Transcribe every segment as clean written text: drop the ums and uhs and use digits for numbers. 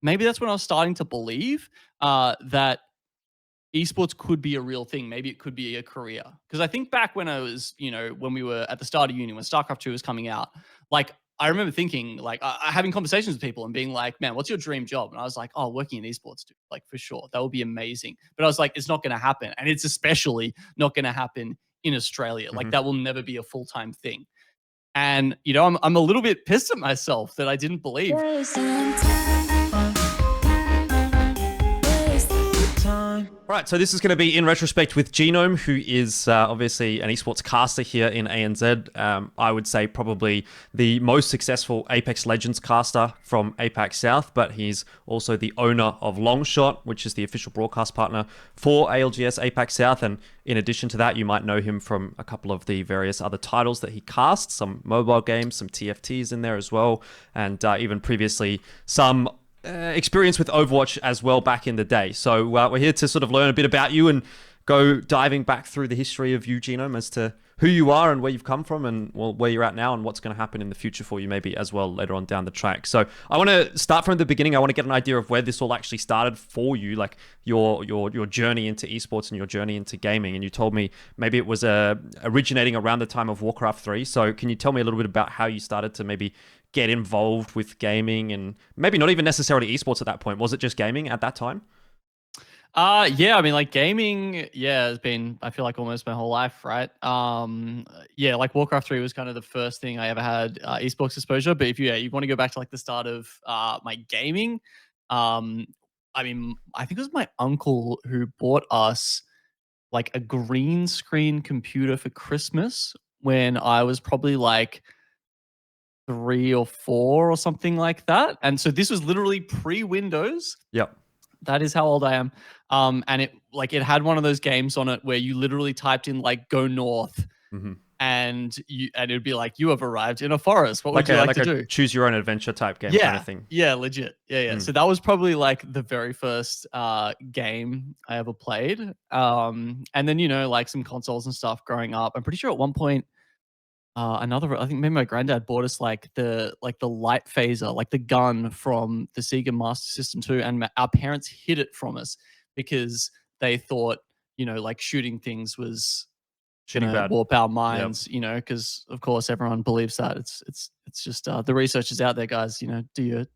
maybe that's when I was starting to believe that esports could be a real thing. Maybe it could be a career. Because I think back when I was, when we were at the start of uni, when Starcraft 2 was coming out, like I remember thinking, like having conversations with people and being like, man, what's your dream job? And I was like, oh, working in esports, dude. Like for sure. That would be amazing. But I was like, it's not going to happen. And it's especially not going to happen in Australia. Like that will never be a full-time thing. And, I'm a little bit pissed at myself that I didn't believe. All right, so this is going to be in retrospect with Genome, who is obviously an esports caster here in ANZ. I would say probably the most successful Apex Legends caster from Apac South, but he's also the owner of Longshot, which is the official broadcast partner for ALGS Apac South. And in addition to that, you might know him from a couple of the various other titles that he casts, some mobile games, some TFTs in there as well, and even previously some experience with Overwatch as well back in the day. So we're here to sort of learn a bit about you and go diving back through the history of you, Genome, as to who you are and where you've come from and where you're at now and what's going to happen in the future for you maybe as well later on down the track. So I want to start from the beginning. I want to get an idea of where this all actually started for you, like your journey into esports and your journey into gaming. And you told me maybe it was originating around the time of Warcraft 3. So can you tell me a little bit about how you started to maybe get involved with gaming and maybe not even necessarily esports at that point? Was it just gaming at that time? Yeah, I mean, like gaming, has been, I feel like almost my whole life, right? Like Warcraft 3 was kind of the first thing I ever had esports exposure. But if you want to go back to like the start of my gaming, I mean, I think it was my uncle who bought us like a green screen computer for Christmas when I was probably like 3 or 4 or something like that. And so this was literally pre-Windows. Yep. That is how old I am. And it had one of those games on it where you literally typed in like "go north," and it would be like, you have arrived in a forest. What would you like to do? Choose your own adventure type game kind of thing. Yeah, legit. Yeah. So that was probably like the very first game I ever played. And then like some consoles and stuff growing up. I'm pretty sure at one point I think maybe my granddad bought us like the light phaser, like the gun from the Sega Master System 2, and our parents hid it from us because they thought, like shooting things was gonna warp our minds, because of course everyone believes that. It's just the research is out there, guys. Do you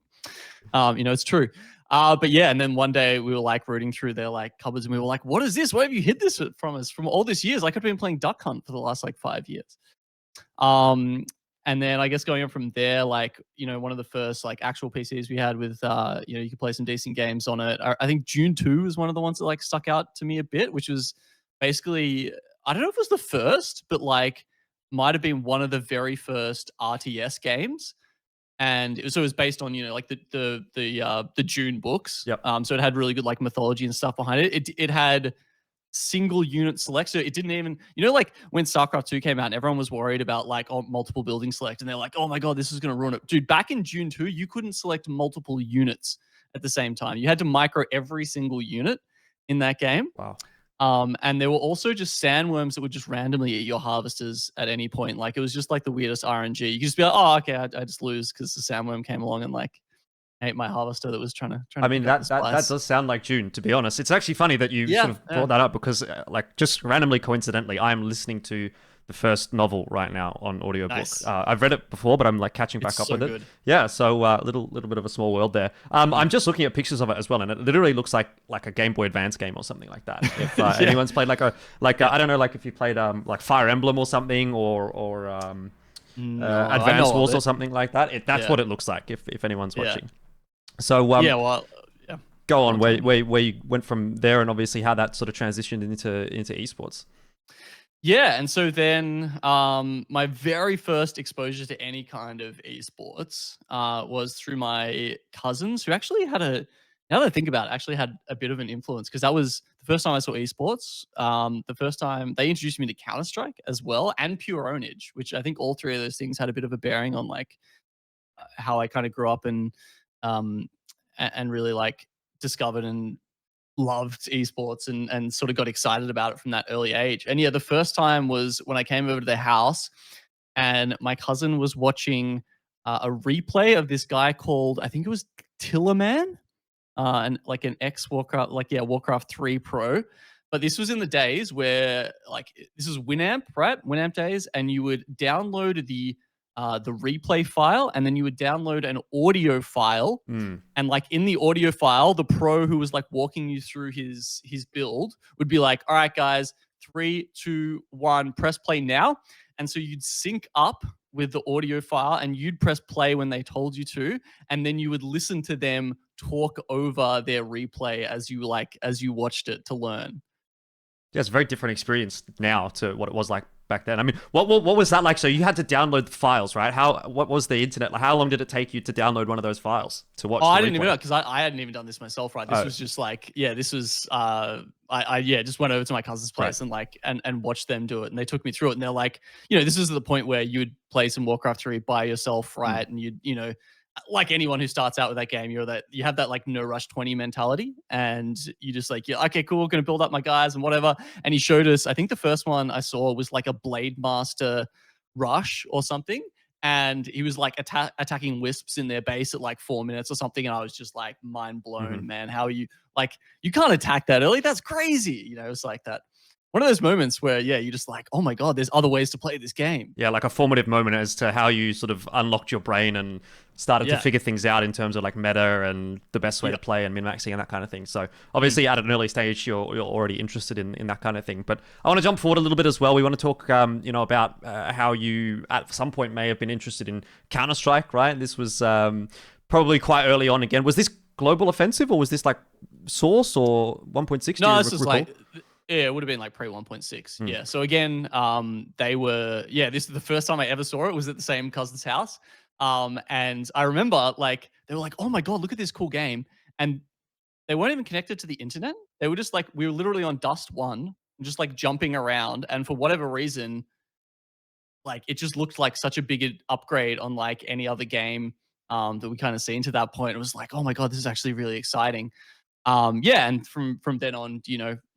it's true. But yeah, and then one day we were like rooting through their like cupboards and we were like, what is this? Why have you hid this from us from all this years? Like I've been playing Duck Hunt for the last like 5 years. And then I guess going on from there, like, one of the first like actual PCs we had with, you could play some decent games on it. I think June 2 was one of the ones that like stuck out to me a bit, which was basically, I don't know if it was the first, but like might have been one of the very first RTS games. And it was based on, like the June books. Yep. So it had really good like mythology and stuff behind it. It had single unit select, so it didn't even, like when Starcraft 2 came out and everyone was worried about like multiple building select and they're like, oh my god, this is going to ruin it, dude. Back in June 2 you couldn't select multiple units at the same time. You had to micro every single unit in that game. Wow. And there were also just sandworms that would just randomly eat your harvesters at any point. Like it was just like the weirdest RNG. You could just be like, oh okay, I just lose because the sandworm came along and like ate my harvester that was trying to I mean, that does sound like June, to be honest. It's actually funny that you sort of brought that up because like just randomly coincidentally I'm listening to the first novel right now on audiobook. Nice. I've read it before, but I'm like catching back up with it. Yeah, so little bit of a small world there. I'm just looking at pictures of it as well, and it literally looks like a Game Boy Advance game or something like that. If anyone's played I don't know, like if you played like Fire Emblem or something or Advance Wars or something like that. That's what it looks like if anyone's watching. So go on where you went from there and obviously how that sort of transitioned into esports. Yeah, and so then my very first exposure to any kind of esports was through my cousins, who actually had now that I think about it, actually had a bit of an influence, because that was the first time I saw esports. The first time they introduced me to Counter-Strike as well, and Pure Ownage, which I think all three of those things had a bit of a bearing on like how I kind of grew up and really like discovered and loved esports and sort of got excited about it from that early age. And yeah, the first time was when I came over to their house and my cousin was watching a replay of this guy called, I think it was Tillerman. and like an X Warcraft, like yeah, Warcraft 3 Pro. But this was in the days where like this was Winamp, right? Winamp days, and you would download the replay file, and then you would download an audio file. And like in the audio file, the pro who was like walking you through his build would be like, all right, guys, 3, 2, 1, press play now. And so you'd sync up with the audio file and you'd press play when they told you to. And then you would listen to them talk over their replay as you watched it to learn. Yeah, it's a very different experience now to what it was like back then. I mean, what was that like? So you had to download the files, right? What was the internet like? How long did it take you to download one of those files to watch? I didn't even know, because I hadn't even done this myself, right? This was just like, yeah, this was I just went over to my cousin's place and like and watched them do it, and they took me through it, and they're like, this is the point where you would play some Warcraft 3 by yourself, right? And you'd like anyone who starts out with that game, you have that like no rush 20 mentality, and you just like, yeah, okay, cool, gonna build up my guys and whatever. And he showed us, I think the first one I saw was like a Blade Master rush or something, and he was like attacking wisps in their base at like 4 minutes or something, and I was just like mind blown, man. How are you, like, you can't attack that early? That's crazy. It's like that. One of those moments where, yeah, you're just like, oh my God, there's other ways to play this game. Yeah, like a formative moment as to how you sort of unlocked your brain and started to figure things out in terms of like meta and the best way to play and min-maxing and that kind of thing. So obviously at an early stage, you're already interested in that kind of thing. But I want to jump forward a little bit as well. We want to talk, about how you at some point may have been interested in Counter-Strike, right? This was probably quite early on again. Was this Global Offensive, or was this like Source or 1.6? No, this was like... Yeah, it would have been like pre 1.6. Yeah. So again, this is the first time I ever saw it. Was at the same cousin's house. And I remember like, they were like, oh my God, look at this cool game. And they weren't even connected to the internet. They were just like, we were literally on Dust 1, just like jumping around. And for whatever reason, like it just looked like such a big upgrade on like any other game that we kind of seen to that point. It was like, oh my God, this is actually really exciting. And from then on,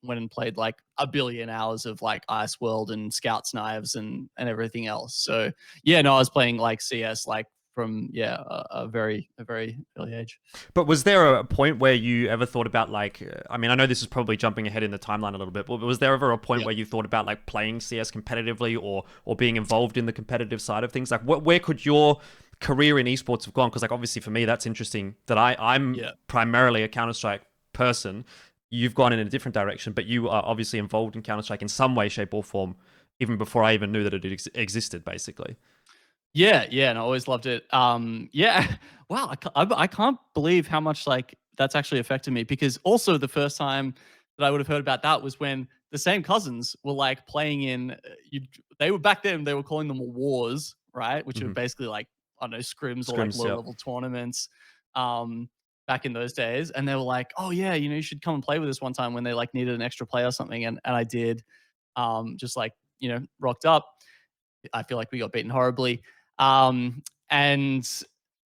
went and played like a billion hours of like Ice World and Scouts Knives and everything else. So yeah, no, I was playing like CS like from a very early age. But was there a point where you ever thought about like, I mean, I know this is probably jumping ahead in the timeline a little bit, but was there ever a point where you thought about like playing CS competitively or being involved in the competitive side of things? Like where could your career in esports have gone? Because like obviously for me, that's interesting that I'm primarily a Counter-Strike person. You've gone in a different direction, but you are obviously involved in Counter-Strike in some way, shape, or form, even before I even knew that it existed, basically. Yeah, and I always loved it. Wow, I can't believe how much like that's actually affected me, because also the first time that I would have heard about that was when the same cousins were like playing in, they were back then, they were calling them wars, right? Which are basically like, I don't know, scrims or like low-level tournaments. Back in those days, and they were like, oh yeah, you should come and play with us one time when they like needed an extra player or something, and I did, just like, rocked up. I feel like we got beaten horribly, and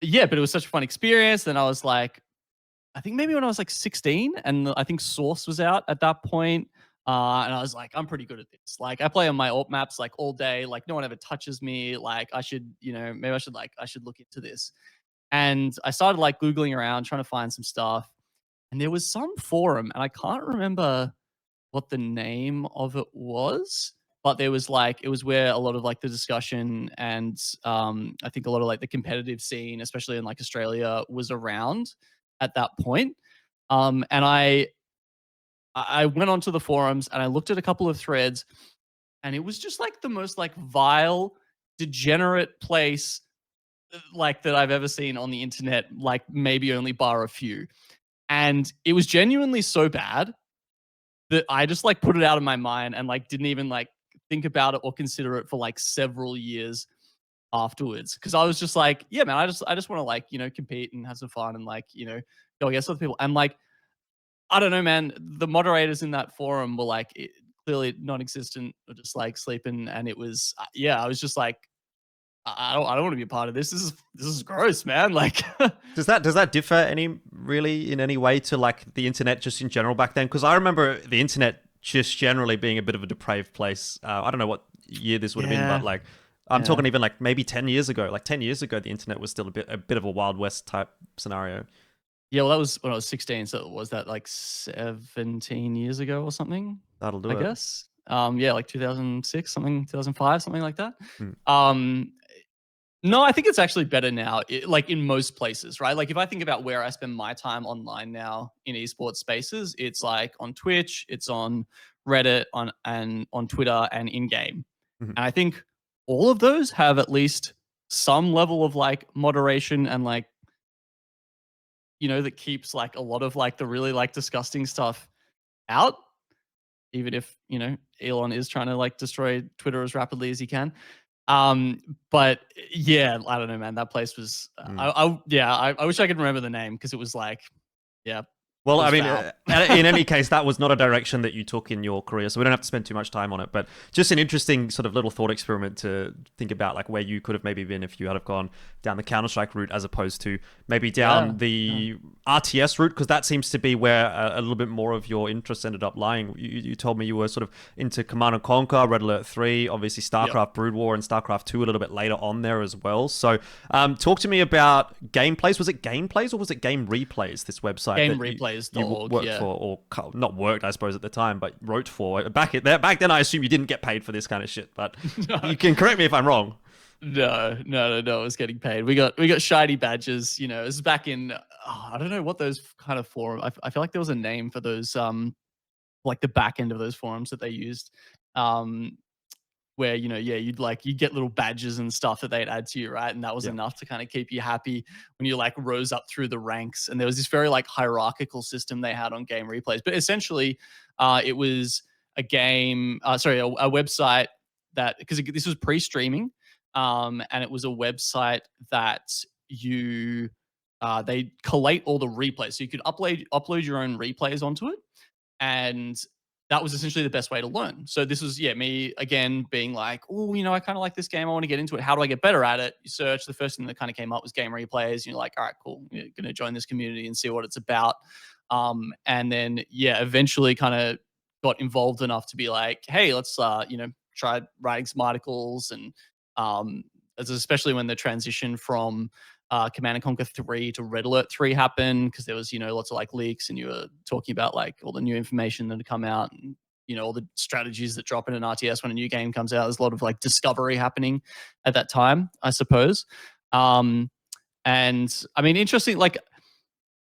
yeah, but it was such a fun experience. Then I was like, I think maybe when I was like 16, and I think Source was out at that point, and I was like, I'm pretty good at this. Like I play on my alt maps like all day, like no one ever touches me. Like I should, maybe I should look into this. And I started like Googling around, trying to find some stuff. And there was some forum, and I can't remember what the name of it was, but there was like, it was where a lot of like the discussion and I think a lot of like the competitive scene, especially in like Australia, was around at that point. And I went onto the forums and I looked at a couple of threads, and it was just like the most like vile, degenerate place like that I've ever seen on the internet, like maybe only bar a few. And it was genuinely so bad that I just like put it out of my mind and like didn't even like think about it or consider it for like several years afterwards. Cause I was just like, yeah, man, I just want to like, compete and have some fun and like, go against other people. And like, I don't know, man, the moderators in that forum were like clearly non-existent or just like sleeping. And it was, I was just like, I don't want to be a part of this. This is gross, man. Like, does that differ in any way to like the internet just in general back then? Because I remember the internet just generally being a bit of a depraved place. I don't know what year this would have been, but like I'm talking even like maybe 10 years ago. Like 10 years ago, the internet was still a bit of a Wild West type scenario. Yeah, well, that was when I was 16, so was that like 17 years ago or something, That'll do I it. guess? Yeah, like 2006, something, 2005, something like that. Mm. Um, no, I think it's actually better now, like in most places, right? Like if I think about where I spend my time online now in esports spaces, it's like on Twitch, it's on Reddit, on Twitter, and in game. Mhm. And I think all of those have at least some level of like moderation and like, that keeps like a lot of like the really like disgusting stuff out, even if, Elon is trying to like destroy Twitter as rapidly as he can. But yeah, I don't know, man. That place was, Mm. I wish I could remember the name because it was like, yeah, it Well, I was mean, foul. in any case, that was not a direction that you took in your career, so we don't have to spend too much time on it. But just an interesting sort of little thought experiment to think about, like where you could have maybe been if you had have gone down the Counter-Strike route as opposed to maybe Yeah, down yeah, the RTS route, because that seems to be where a little bit more of your interests ended up lying. You told me you were sort of into Command and Conquer, Red Alert 3, obviously yep. Starcraft Brood War, and Starcraft 2 a little bit later on there as well. So talk to me about GamePlays. Was it GamePlays or was it GameReplays, this website that you GameReplays.org, worked yeah. for, or not worked, I suppose, at the time, but wrote for back then? I assume you didn't get paid for this kind of shit, but No. you can correct me if I'm wrong. No. It was getting paid. We got shiny badges. It was back in, I don't know what those kind of forum. I feel like there was a name for those, like the back end of those forums that they used. Um, where yeah, you'd get little badges and stuff that they'd add to you, right? And that was Yeah. enough to kind of keep you happy when you like rose up through the ranks. And there was this very like hierarchical system they had on GameReplays, but essentially it was a game a website that, because this was pre-streaming, and it was a website that you they collate all the replays, so you could upload your own replays onto it, and that was essentially the best way to learn. So this was, yeah, me again being like, oh, I kind of like this game. I want to get into it. How do I get better at it? You search. The first thing that kind of came up was GameReplays. And you're like, all right, cool. You're going to join this community and see what it's about. And then, yeah, eventually kind of got involved enough to be like, hey, let's, try writing some articles. And especially when the transition from Command and Conquer 3 to Red Alert 3 happened, because there was, lots of like leaks, and you were talking about like all the new information that had come out, and all the strategies that drop in an RTS when a new game comes out. There's a lot of like discovery happening at that time, I suppose. And I mean, interesting, like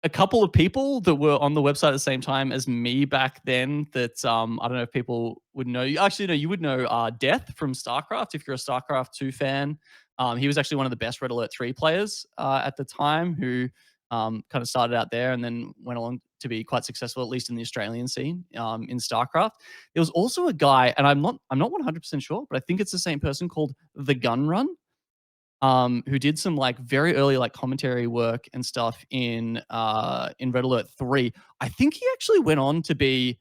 a couple of people that were on the website at the same time as me back then that I don't know if people would know. Actually, no, you would know Death from StarCraft if you're a StarCraft 2 fan. He was actually one of the best Red Alert 3 players at the time, who kind of started out there and then went on to be quite successful, at least in the Australian scene, in StarCraft. There was also a guy, and I'm not 100% sure, but I think it's the same person, called The Gun Run, who did some like very early like commentary work and stuff in Red Alert 3. I think he actually went on to be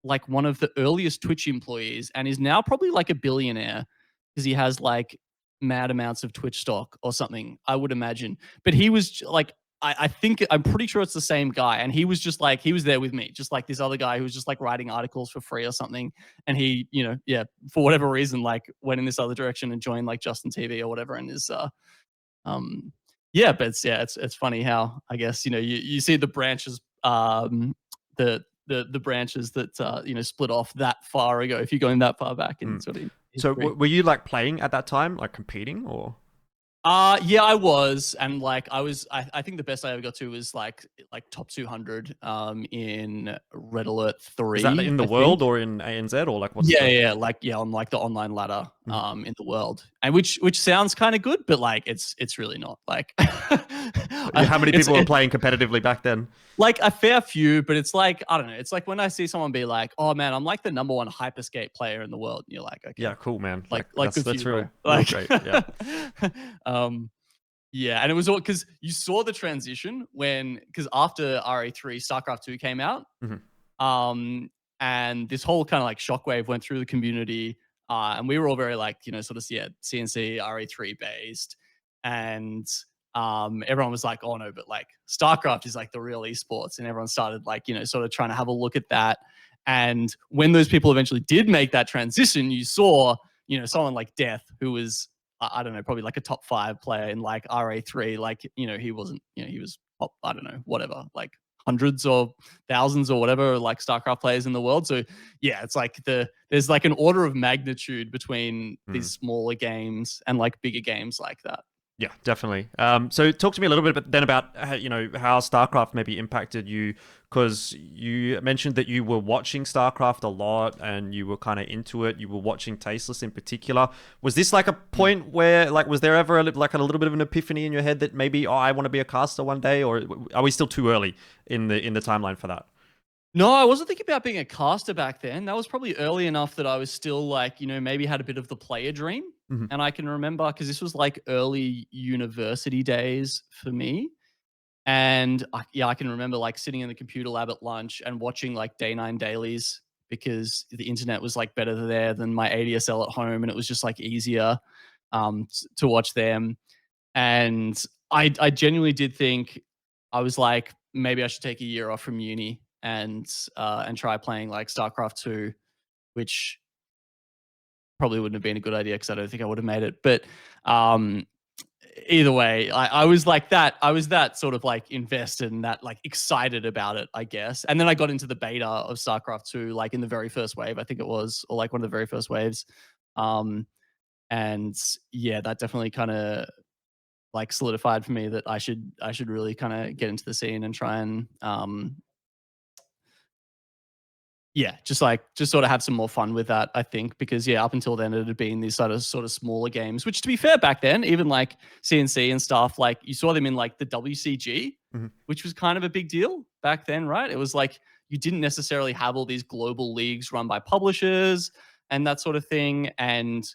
like one of the earliest Twitch employees, and is now probably like a billionaire because he has like mad amounts of Twitch stock or something, I would imagine. But he was like, I think I'm pretty sure it's the same guy. And he was just like, he was there with me, just like this other guy who was just like writing articles for free or something. And he, yeah, for whatever reason, like went in this other direction and joined like Justin TV or whatever. And is, um, yeah, but it's funny how, I guess, you see the branches, the branches that split off that far ago, if you're going that far back in Mm. sort of So history. were you like playing at that time, like competing, or? Yeah, I was, and like I think the best I ever got to was like top 200 in Red Alert Is that 3, in the I world think. or in ANZ, or like what's Yeah, the? yeah, like yeah, on like the online ladder Mhm. in the world. And which sounds kind of good, but like it's really not. Like How many it's people were playing competitively back then? like a fair few, but it's like, I don't know. It's like when I see someone be like, "Oh man, I'm like the number one hyperscape player in the world," and you're like, Yeah, "Okay, cool, man. like good for That's you, bro." real Like, great. Yeah. um, yeah, and it was all because you saw the transition because after RE3, StarCraft 2 came out, Mhm. um, and this whole kind of like shockwave went through the community, and we were all very like, sort of, yeah, CNC RE3 based, and everyone was like, oh no, but like StarCraft is like the real esports, and everyone started like, sort of trying to have a look at that. And when those people eventually did make that transition, you saw, someone like Death, who was, I don't know, probably like a top 5 player in like RA3, like, he wasn't, he was top, I don't know, whatever, like hundreds or thousands or whatever, like StarCraft players in the world. So yeah, it's like there's like an order of magnitude between these smaller games and like bigger games like that. Yeah, definitely. So talk to me a little bit then about how, how StarCraft maybe impacted you, because you mentioned that you were watching StarCraft a lot and you were kind of into it. You were watching Tasteless in particular. Was this like a point where, like, was there ever like a little bit of an epiphany in your head that maybe, oh, I want to be a caster one day, or are we still too early in the timeline for that? No, I wasn't thinking about being a caster back then. That was probably early enough that I was still like, maybe had a bit of the player dream. And I can remember, because this was like early university days for me. And I can remember like sitting in the computer lab at lunch and watching like day 9 dailies, because the internet was like better there than my ADSL at home. And it was just like easier to watch them. And I genuinely did think, I was like, maybe I should take a year off from uni and try playing like StarCraft 2, which probably wouldn't have been a good idea because I don't think I would have made it. But either way, I was like that. I was that sort of like invested and that like excited about it, I guess. And then I got into the beta of StarCraft 2, like in the very first wave, I think it was, or like one of the very first waves. And yeah, that definitely kind of like solidified for me that I should really kind of get into the scene and try and just sort of have some more fun with that, I think, because up until then it had been these sort of smaller games, which, to be fair, back then, even like CNC and stuff, like you saw them in like the WCG, which was kind of a big deal back then, right? It was like you didn't necessarily have all these global leagues run by publishers and that sort of thing, and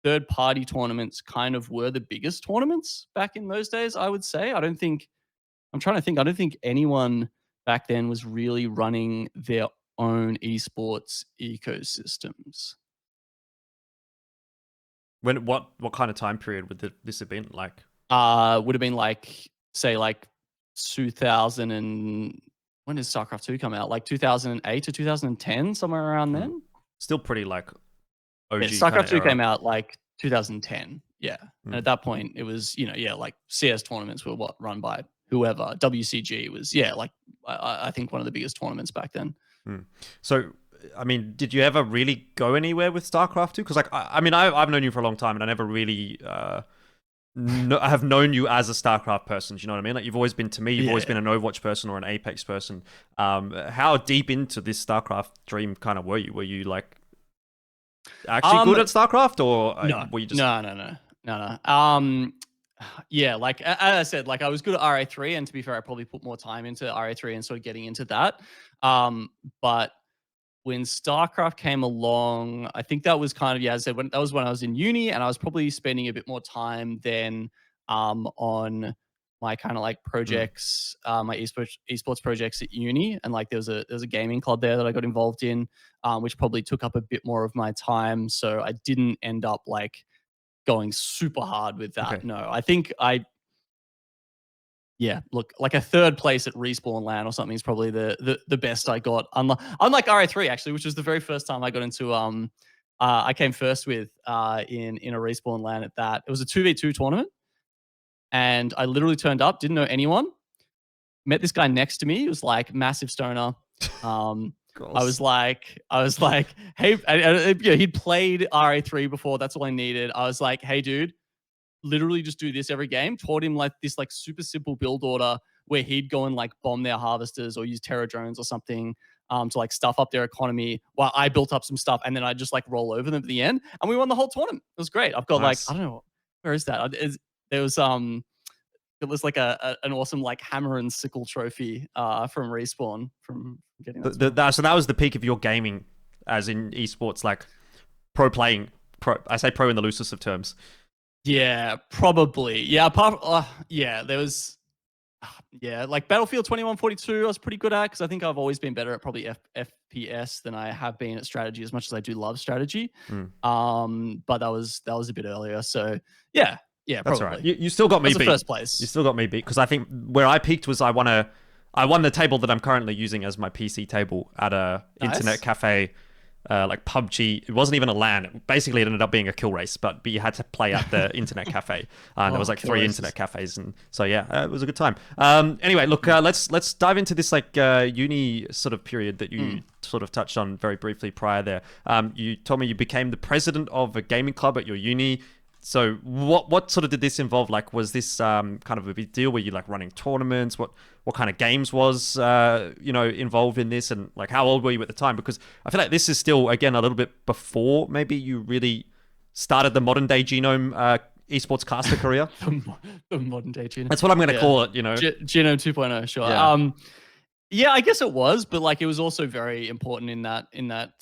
third-party tournaments kind of were the biggest tournaments back in those days, I would say. I don't think anyone back then was really running their own esports ecosystems. What kind of time period would this have been like? Would have been like, say, like 2000 and when did StarCraft 2 come out? Like 2008 to 2010, somewhere around then. Still pretty like OG. StarCraft 2 came out like 2010. Yeah. And at that point it was, like CS tournaments were run by whoever. WCG was, like I think one of the biggest tournaments back then. So, I mean, did you ever really go anywhere with StarCraft 2? Because, like, I mean, I've known you for a long time, and I never really I have known you as a StarCraft person. Do you know what I mean? Like, you've always been, to me, you've always been an Overwatch person or an Apex person. How deep into this StarCraft dream kind of were you? Were you, like, actually good at StarCraft, or were you just... No. Yeah, like as I said, like I was good at RA3, and to be fair, I probably put more time into RA3 and sort of getting into that. But when StarCraft came along, I think that was kind of, as I said, that was when I was in uni, and I was probably spending a bit more time then on my kind of like projects, my esports projects at uni, and like there was a gaming club there that I got involved in, which probably took up a bit more of my time. So I didn't end up like going super hard with that. Okay. No, I think look, like a third place at Respawn LAN or something is probably the best I got. Unlike RA3 actually, which was the very first time I got into I came first with in a Respawn LAN at that. It was a 2v2 tournament, and I literally turned up, didn't know anyone, met this guy next to me. He was like massive stoner. I was like, hey, he'd played RA3 before. That's all I needed. I was like, hey, dude, literally just do this every game. Taught him like this like super simple build order where he'd go and like bomb their harvesters or use Terra drones or something to like stuff up their economy while I built up some stuff, and then I just like roll over them at the end, and we won the whole tournament. It was great. I've got nice. Like, I don't know, where is that? There was it was like an awesome like hammer and sickle trophy from Respawn from getting that. So that was the peak of your gaming, as in esports, like pro playing. I say pro in the loosest of terms. Yeah, probably. Yeah, there was. Yeah, like Battlefield 2142, I was pretty good at, because I think I've always been better at probably FPS than I have been at strategy, as much as I do love strategy. But that was a bit earlier, so yeah. Yeah, that's probably. Right. You still got me beat. First place. You still got me beat, because I think where I peaked was I won the table that I'm currently using as my PC table at a internet cafe like PUBG. It wasn't even a LAN. Basically, it ended up being a kill race, but you had to play at the internet cafe. And there was like 3 internet cafes, and so yeah, it was a good time. Anyway, look, let's dive into this like uni sort of period that you sort of touched on very briefly prior there. You told me you became the president of a gaming club at your uni. So what sort of did this involve? Like, was this kind of a big deal? Were you like running tournaments? What kind of games was involved in this? And like, how old were you at the time? Because I feel like this is still, again, a little bit before maybe you really started the modern day Genome esports caster career. the modern day Genome. That's what I'm going to call it. Genome 2.0. Sure. Yeah. Yeah, I guess it was, but like it was also very important in that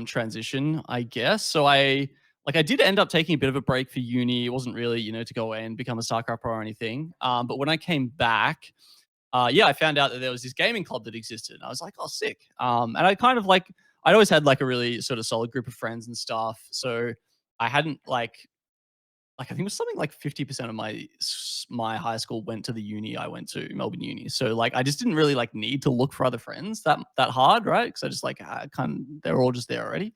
transition, I guess. So I did end up taking a bit of a break for uni. It wasn't really, to go away and become a Starcraft pro or anything. But when I came back, I found out that there was this gaming club that existed. And I was like, oh, sick. And I kind of like, I'd always had like a really sort of solid group of friends and stuff. So I hadn't I think it was something like 50% of my high school went to the uni I went to, Melbourne Uni. So like I just didn't really like need to look for other friends that hard, right? Because I just like they're all just there already.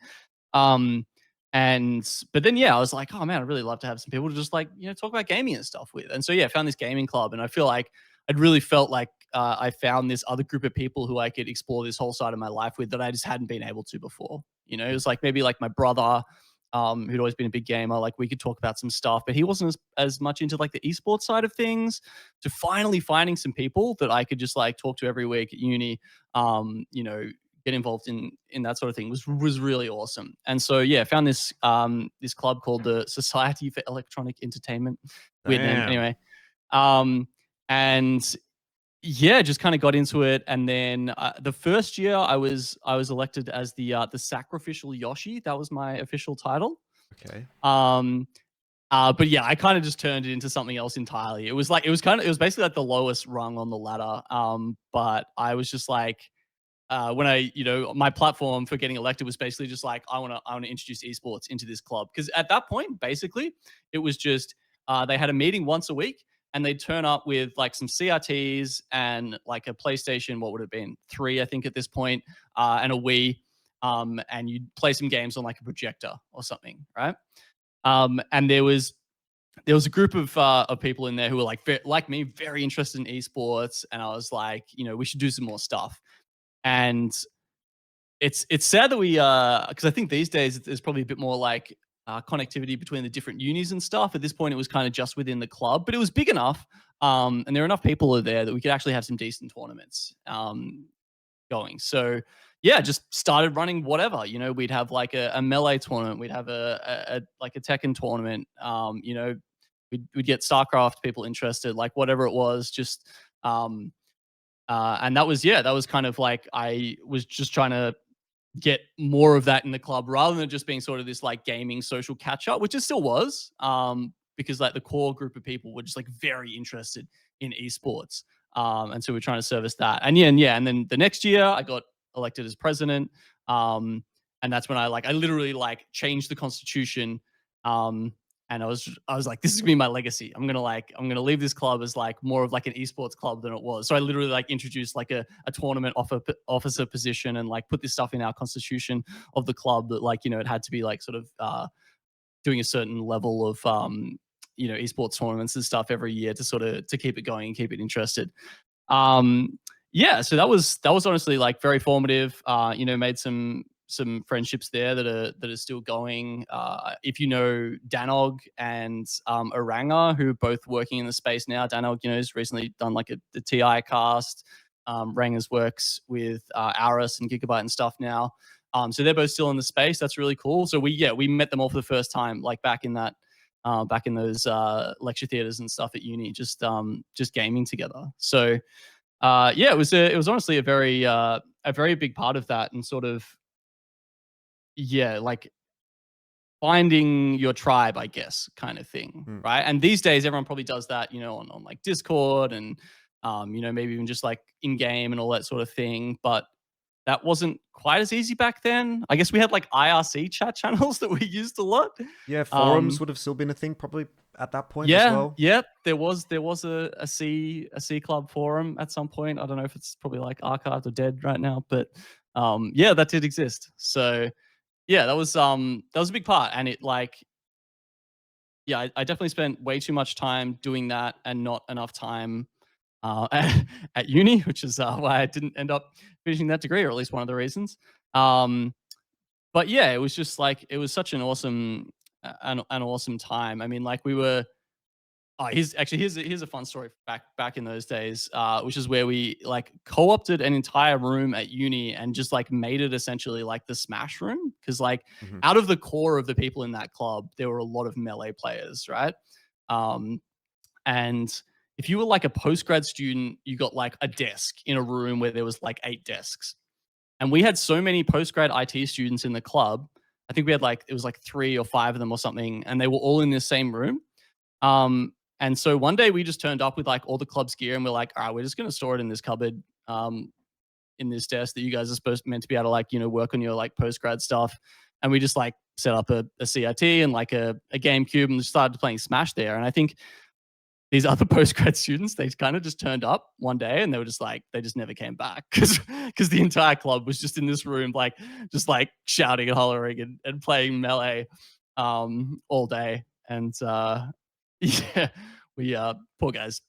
But then I was like, oh man, I'd really love to have some people to just like talk about gaming and stuff with. And so I found this gaming club, and I feel like I'd really felt like I found this other group of people who I could explore this whole side of my life with that I just hadn't been able to before. It was like maybe like my brother, who'd always been a big gamer. Like we could talk about some stuff, but he wasn't as much into like the esports side of things. To finally finding some people that I could just like talk to every week at uni, get involved in that sort of thing was really awesome. And so I found this this club called the Society for Electronic Entertainment. Weird name, anyway. And just kind of got into it. And then the first year I was elected as the sacrificial Yoshi. That was my official title. Okay. But I kind of just turned it into something else entirely. It was basically like the lowest rung on the ladder. But I was just like, when my platform for getting elected was basically just like, I want to introduce esports into this club. Because at that point, basically, it was just they had a meeting once a week, and they'd turn up with like some CRTs and like a PlayStation, what would have been 3, I think at this point, and a Wii, and you'd play some games on like a projector or something, right? And there was a group of people in there who were like me, very interested in esports, and I was like, we should do some more stuff. And it's sad that we because I think these days there's probably a bit more like connectivity between the different unis and stuff. At this point, it was kind of just within the club, but it was big enough, and there were enough people there that we could actually have some decent tournaments going. So just started running whatever. We'd have like a melee tournament, we'd have a Tekken tournament. We'd get Starcraft people interested, like whatever it was, just and that was kind of like I was just trying to get more of that in the club rather than just being sort of this like gaming social catch up, which it still was, because like the core group of people were just like very interested in esports. And so we're trying to service that. And and then the next year I got elected as president. And that's when I literally like changed the constitution. And I was like, this is gonna be my legacy. I'm gonna leave this club as like more of like an esports club than it was. So I literally like introduced like a tournament officer position, and like put this stuff in our constitution of the club that like it had to be like sort of doing a certain level of esports tournaments and stuff every year to sort of to keep it going and keep it interested. So that was honestly like very formative. Made some friendships there that are still going. If Danog and Oranga, who are both working in the space now. Danog, has recently done like the TI cast. Ranga's works with Aris and Gigabyte and stuff now. So they're both still in the space. That's really cool. So we met them all for the first time, like back in those lecture theaters and stuff at uni, just gaming together. So it was honestly a very big part of that, and sort of like finding your tribe, I guess, kind of thing, right? And these days, everyone probably does that, on like Discord and maybe even just like in game and all that sort of thing. But that wasn't quite as easy back then. I guess we had like IRC chat channels that we used a lot. Yeah, forums would have still been a thing probably at that point as well. Yeah, there was a C club forum at some point. I don't know if it's probably like archived or dead right now, but that did exist. So yeah, that was a big part, and it like, yeah, I definitely spent way too much time doing that and not enough time at uni, which is why I didn't end up finishing that degree, or at least one of the reasons. Um, but yeah, it was just like it was such an awesome, an awesome time. I mean, like we were. Oh, here's a fun story back in those days, which is where we like co-opted an entire room at uni and just like made it essentially like the Smash room, because like Mhm. out of the core of the people in that club, there were a lot of melee players, right? Um, and if you were like a postgrad student, you got like a desk in a room where there was like 8 desks, and we had so many postgrad IT students in the club. I think we had like it was like 3 or 5 of them or something, and they were all in the same room. And so one day we just turned up with like all the club's gear, and we're like, all right, we're just going to store it in this cupboard, in this desk that you guys are meant to be able to like, work on your like post grad stuff. And we just like set up a CRT and like a GameCube and started playing Smash there. And I think these other post grad students, they kind of just turned up one day and they were just like, they just never came back because the entire club was just in this room, like just like shouting and hollering and playing melee all day. And yeah, we poor guys.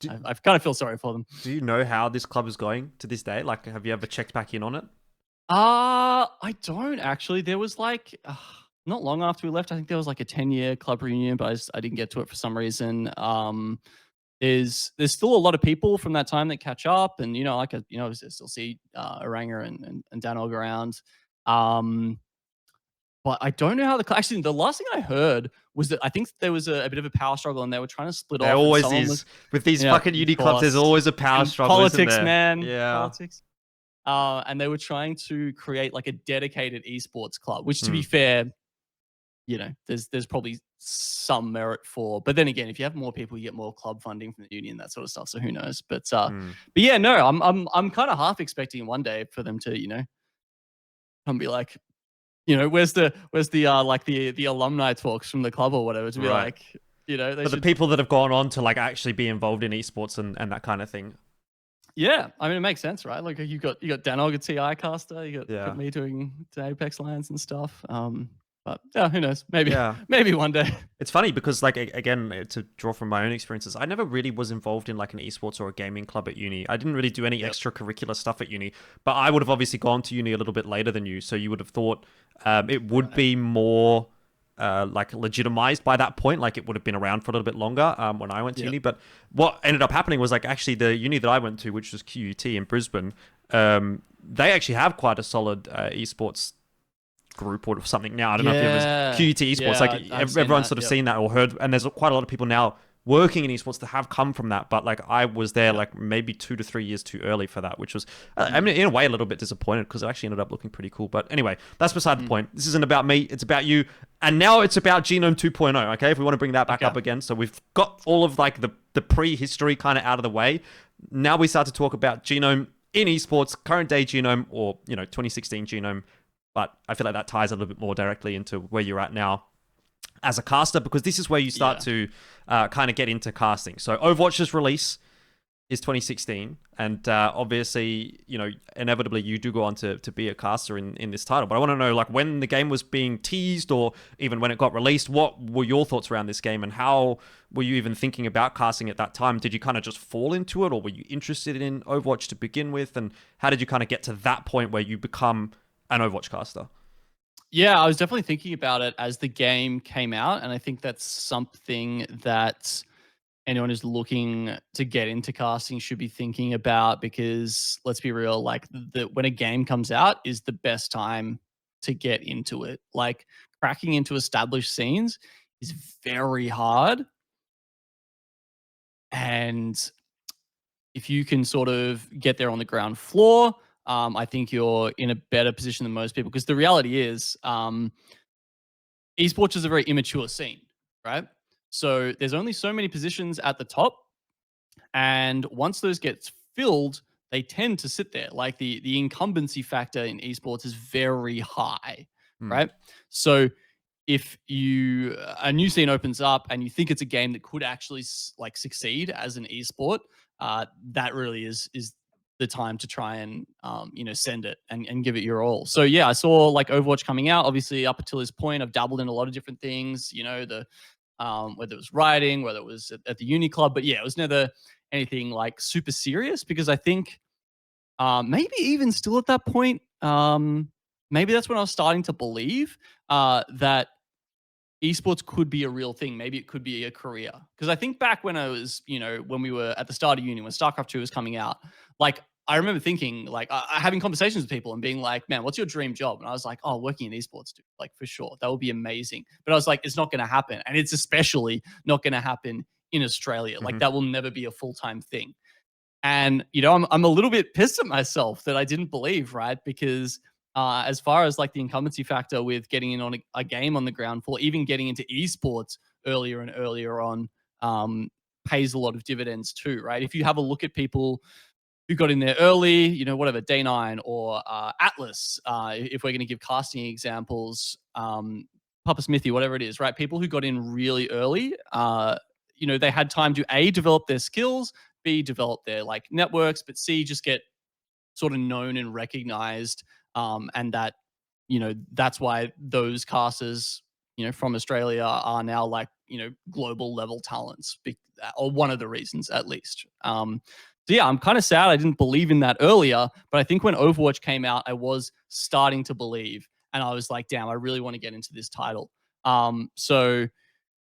Do, I kind of feel sorry for them. do you know how this club is going to this day? Like, have you ever checked back in on it? I don't actually. There was like not long after we left, I think there was like a 10-year club reunion, but I didn't get to it for some reason. There's still a lot of people from that time that catch up, and like I still see Oranga and Danog around. But I don't know how actually the last thing I heard was that I think there was a bit of a power struggle and they were trying to split There off, and always someone is. was, With these yeah, fucking uni of clubs, there's course. always a power And struggle, isn't politics, there? man, Yeah. politics. And they were trying to create like a dedicated esports club, which to be Mm. fair, there's probably some merit for. But then again, if you have more people, you get more club funding from the union, that sort of stuff. So who knows? But yeah, no, I'm kind of half expecting one day for them to come be like, where's the like the alumni talks from the club or whatever, to be Right. like, they But the should. people that have gone on to like actually be involved in esports and that kind of thing. Yeah, I mean it makes sense, right? Like you got Danog at TI caster, Yeah. got me doing Apex Lands and stuff. But yeah, who knows? Maybe Yeah. maybe one day. It's funny because, like, again, to draw from my own experiences, I never really was involved in like an esports or a gaming club at uni. I didn't really do any Yep. extracurricular stuff at uni, but I would have obviously gone to uni a little bit later than you, so you would have thought it would be more like legitimized by that point. Like, it would have been around for a little bit longer when I went to Yep. uni. But what ended up happening was, like, actually the uni that I went to, which was QUT in Brisbane, they actually have quite a solid esports group or something now. I don't know if it was QUT Esports. Yeah, Like, I've seen everyone's that. sort of Yep. seen that or heard, and there's quite a lot of people now working in esports that have come from that. But like, I was there like maybe 2 to 3 years too early for that, which was, I mean, in a way, a little bit disappointed because it actually ended up looking pretty cool. But anyway, that's beside the point. This isn't about me; it's about you. And now it's about Genome 2.0. Okay, if we want to bring that back up again, so we've got all of like the prehistory kind of out of the way. Now we start to talk about Genome in esports, current day Genome, or 2016 Genome. But I feel like that ties a little bit more directly into where you're at now as a caster, because this is where you start to kind of get into casting. So Overwatch's release is 2016, and obviously, inevitably you do go on to be a caster in this title. But I want to know, like, when the game was being teased or even when it got released, what were your thoughts around this game and how were you even thinking about casting at that time? Did you kind of just fall into it, or were you interested in Overwatch to begin with? And how did you kind of get to that point where you become an Overwatch caster? Yeah, I was definitely thinking about it as the game came out, and I think that's something that anyone who's looking to get into casting should be thinking about, because let's be real, like when a game comes out is the best time to get into it. Like cracking into established scenes is very hard, and if you can sort of get there on the ground floor, I think you're in a better position than most people, because the reality is, esports is a very immature scene, right? So there's only so many positions at the top, and once those get filled, they tend to sit there. Like the incumbency factor in esports is very high, right? So if a new scene opens up and you think it's a game that could actually like succeed as an esport, that really is the time to try and send it and give it your all. So yeah, I saw like Overwatch coming out. Obviously, up until this point, I've dabbled in a lot of different things. The whether it was writing, whether it was at the uni club, but yeah, it was never anything like super serious because I think maybe even still at that point, maybe that's when I was starting to believe that esports could be a real thing. Maybe it could be a career. Because I think back when I was, when we were at the start of uni, when Starcraft 2 was coming out, like I remember thinking, like having conversations with people and being like, man, what's your dream job? And I was like, oh, working in esports, dude. Like for sure. That would be amazing. But I was like, it's not going to happen. And it's especially not going to happen in Australia. Like that will never be a full-time thing. And, I'm a little bit pissed at myself that I didn't believe, right? Because as far as like the incumbency factor with getting in on a game on the ground floor, even getting into esports earlier and earlier on, pays a lot of dividends too, right? If you have a look at people who got in there early, whatever, Day 9 or Atlas, if we're going to give casting examples, Papa Smithy, whatever it is, right? People who got in really early, they had time to A, develop their skills, B, develop their like networks, but C, just get sort of known and recognized. And that, that's why those casters, from Australia are now like, global level talents, or one of the reasons at least. So yeah, I'm kind of sad I didn't believe in that earlier, but I think when Overwatch came out, I was starting to believe, and I was like, damn, I really want to get into this title. So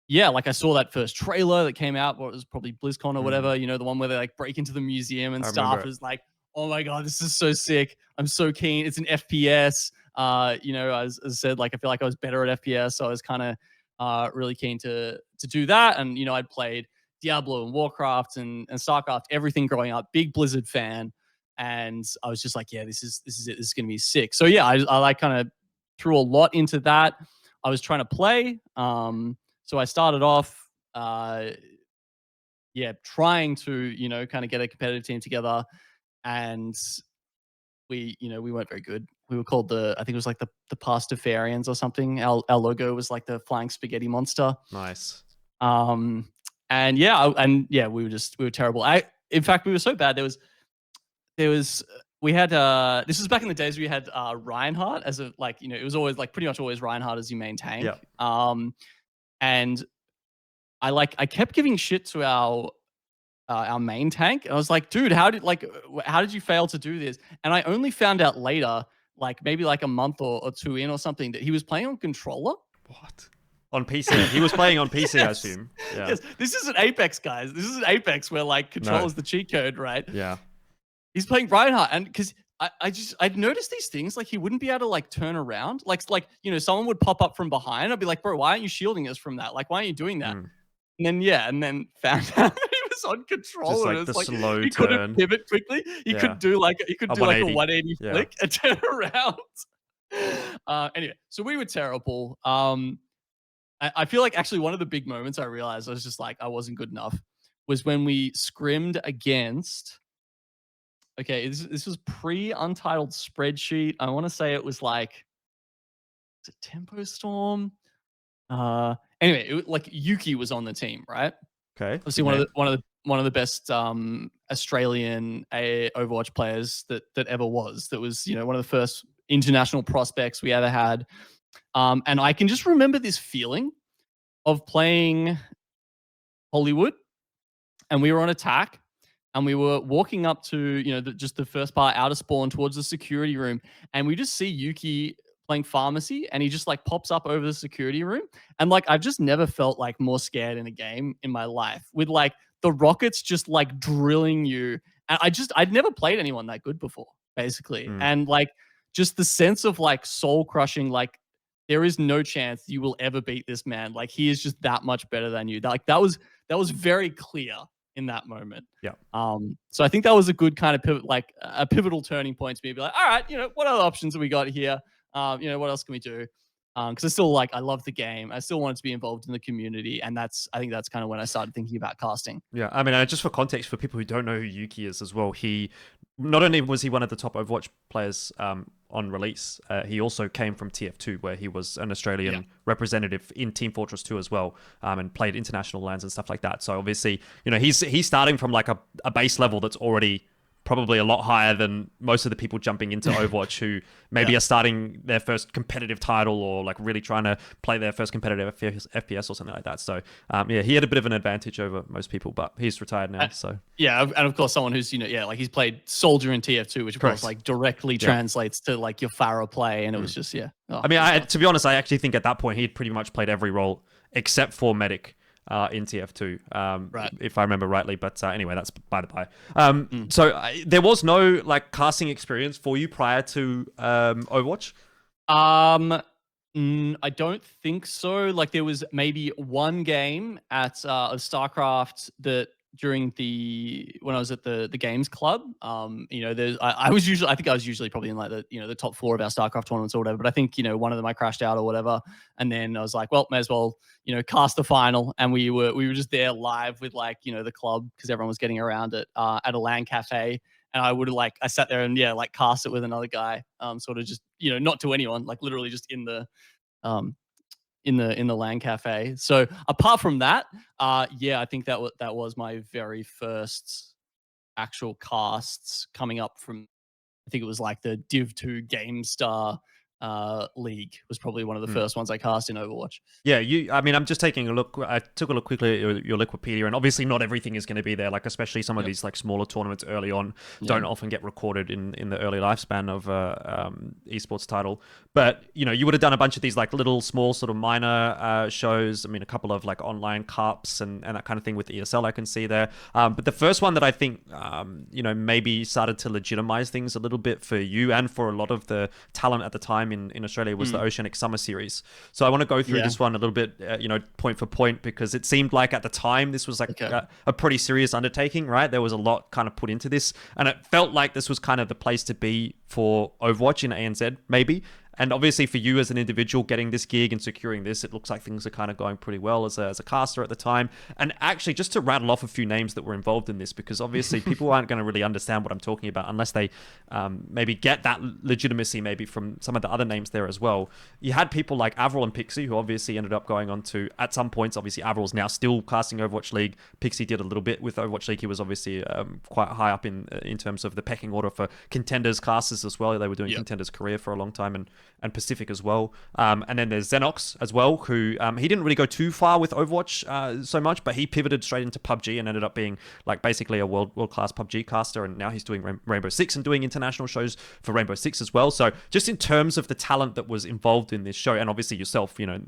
yeah, like I saw that first trailer that came out, what was probably BlizzCon or whatever, the one where they like break into the museum and stuff. It was like, oh my God, this is so sick. I'm so keen. It's an FPS. As I said, like I feel like I was better at FPS, so I was kind of really keen to do that. And I'd played Diablo and Warcraft and Starcraft, everything growing up, big Blizzard fan. And I was just like, yeah, this is it. This is gonna be sick. So yeah, I like kind of threw a lot into that. I was trying to play. So I started off, trying to, kind of get a competitive team together, and we weren't very good. We were called I think it was like the Pastafarians or something. Our logo was like the flying spaghetti monster. Nice. And we were terrible. In fact, we were so bad. We had this was back in the days we had Reinhardt as a it was always like pretty much always Reinhardt as your main tank. Yeah. And I kept giving shit to our main tank. I was like, dude, how did you fail to do this? And I only found out later, like maybe like a month or two in or something, that he was playing on controller. What? On PC. He was playing on PC, yes. I assume. Yeah. Yes. This isn't Apex, guys. This isn't Apex where like controller's the cheat code, right? Yeah. He's playing Reinhardt, and because I'd noticed these things, like he wouldn't be able to like turn around. Like someone would pop up from behind. I'd be like, bro, why aren't you shielding us from that? Like, why aren't you doing that? And then found out that he was on controller. Just like the slow he turn. Couldn't pivot quickly. He could do like a 180 flick and turn around. Anyway, so we were terrible. I feel like actually one of the big moments I realized I was just like I wasn't good enough was when we scrimmed against. Okay, this was pre-Untitled Spreadsheet. I want to say it was like, is it Tempo Storm? Anyway, like Yuki was on the team, right? Okay. Obviously, one of the best Australian Overwatch players that ever was. That was one of the first international prospects we ever had. And I can just remember this feeling of playing Hollywood, and we were on attack. And we were walking up to, just the first part out of spawn towards the security room. And we just see Yuki playing pharmacy, and he just like pops up over the security room. And like, I've just never felt like more scared in a game in my life, with like the rockets just like drilling you. And I'd never played anyone that good before, basically. And like, just the sense of like soul crushing, like there is no chance you will ever beat this man. Like he is just that much better than you. Like that was very clear in that moment. Yeah. So I think that was a good kind of a pivotal turning point to me. Be like, all right, what other options have we got here? What else can we do? Because I still I love the game. I still wanted to be involved in the community, and I think that's kind of when I started thinking about casting. Yeah, I mean, just for context, for people who don't know who Yuki is as well, he not only was he one of the top Overwatch players on release, he also came from TF2, where he was an Australian representative in Team Fortress 2 as well, and played international lands and stuff like that. So obviously, he's starting from like a base level that's already probably a lot higher than most of the people jumping into Overwatch who maybe are starting their first competitive title or like really trying to play their first competitive FPS or something like that. So yeah, he had a bit of an advantage over most people, but he's retired now. So yeah, and of course someone who's, you know, yeah, like he's played Soldier in TF2, which of course like directly translates to like your Pharah play, and it was just I mean, to be honest, I actually think at that point he'd pretty much played every role except for medic in TF2, if I remember rightly. But anyway, that's by the by. So there was no like casting experience for you prior to Overwatch? I don't think so. Like there was maybe one game at Starcraft that during when I was at the games club, you know, I think I was usually probably in like the top 4 of our Starcraft tournaments or whatever, but I think, you know, one of them I crashed out or whatever, and then I was like, well, may as well, you know, cast the final, and we were just there live with like, you know, the club because everyone was getting around it at a LAN cafe. And I sat there and like cast it with another guy, sort of just, you know, not to anyone, like literally just in the LAN cafe. So apart from that, yeah, I think that was my very first actual casts coming up from, I think it was like the Div 2 GameStar League was probably one of the first ones I cast in Overwatch. Yeah, I mean, I'm just taking a look. I took a look quickly at your Wikipedia, and obviously not everything is going to be there. Like, especially some of these like smaller tournaments early on don't often get recorded in the early lifespan of esports title. But you know, you would have done a bunch of these like little, small, sort of minor shows. I mean, a couple of like online cups and that kind of thing with ESL I can see there. But the first one that I think you know, maybe started to legitimize things a little bit for you and for a lot of the talent at the time in Australia was the Oceanic Summer Series. So I want to go through this one a little bit, you know, point for point, because it seemed like at the time this was like a pretty serious undertaking, right? There was a lot kind of put into this, and it felt like this was kind of the place to be for Overwatch in ANZ, maybe. And obviously for you as an individual getting this gig and securing this, it looks like things are kind of going pretty well as a caster at the time. And actually, just to rattle off a few names that were involved in this, because obviously people aren't going to really understand what I'm talking about unless they maybe get that legitimacy maybe from some of the other names there as well. You had people like AVRL and Pixie, who obviously ended up going on to, at some points, obviously AVRL's now still casting Overwatch League. Pixie did a little bit with Overwatch League. He was obviously quite high up in terms of the pecking order for Contenders casters as well. They were doing Contenders career for a long time, and Pacific as well. And then there's Zenox as well, who he didn't really go too far with Overwatch so much, but he pivoted straight into PUBG and ended up being like basically a world-class PUBG caster, and now he's doing Rainbow Six and doing international shows for Rainbow Six as well. So just in terms of the talent that was involved in this show, and obviously yourself, you know,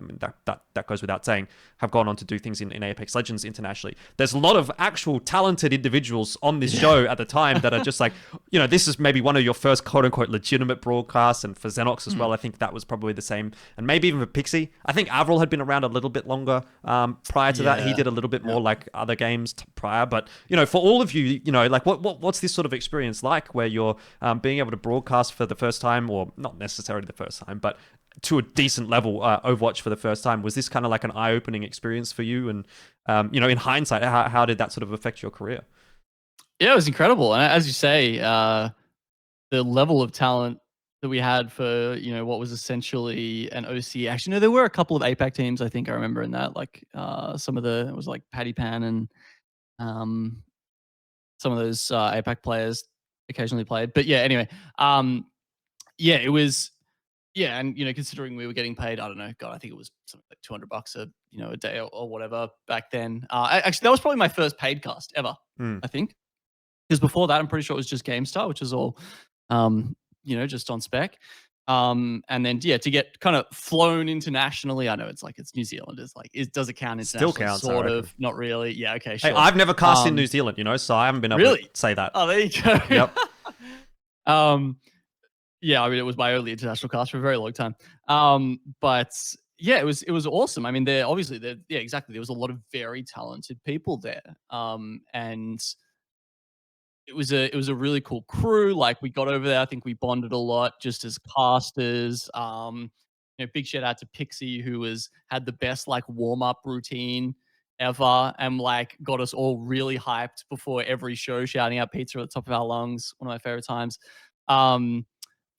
that goes without saying, have gone on to do things in Apex Legends internationally. There's a lot of actual talented individuals on this show at the time that are just like, you know, this is maybe one of your first quote-unquote legitimate broadcasts, and for Zenox as well, I think that was probably the same. And maybe even for Pixie. I think AVRL had been around a little bit longer prior to that. He did a little bit more like other games prior. But, you know, for all of you, you know, like what's this sort of experience like where you're being able to broadcast for the first time, or not necessarily the first time, but to a decent level Overwatch for the first time? Was this kind of like an eye-opening experience for you? And, you know, in hindsight, how did that sort of affect your career? Yeah, it was incredible. And as you say, the level of talent that we had for, you know, what was essentially an OC. Actually, no, there were a couple of APAC teams, I think I remember in that, like some of it was like Paddy Pan and some of those APAC players occasionally played. But yeah, anyway, yeah, it was, yeah, and you know, considering we were getting paid, I don't know, God, I think it was something like $200 a day or whatever back then. Actually, that was probably my first paid cast ever, I think, because before that, I'm pretty sure it was just GameStar, which is all, you know, just on spec. And then yeah, to get kind of flown internationally, I know it's New Zealand. It's like, does it count internationally? Still counts, sort of, not really. Yeah, okay, sure. Hey, I've never cast in New Zealand, you know, so I haven't been able to say that. Oh, there you go. Yep. Yeah, I mean, it was my only international cast for a very long time. But yeah, it was awesome. I mean, yeah, exactly. There was a lot of very talented people there. And it was a really cool crew. Like, we got over there, I think we bonded a lot just as casters. You know, big shout out to Pixie, who had the best like warm-up routine ever, and like got us all really hyped before every show, shouting out pizza at the top of our lungs. One of my favorite times.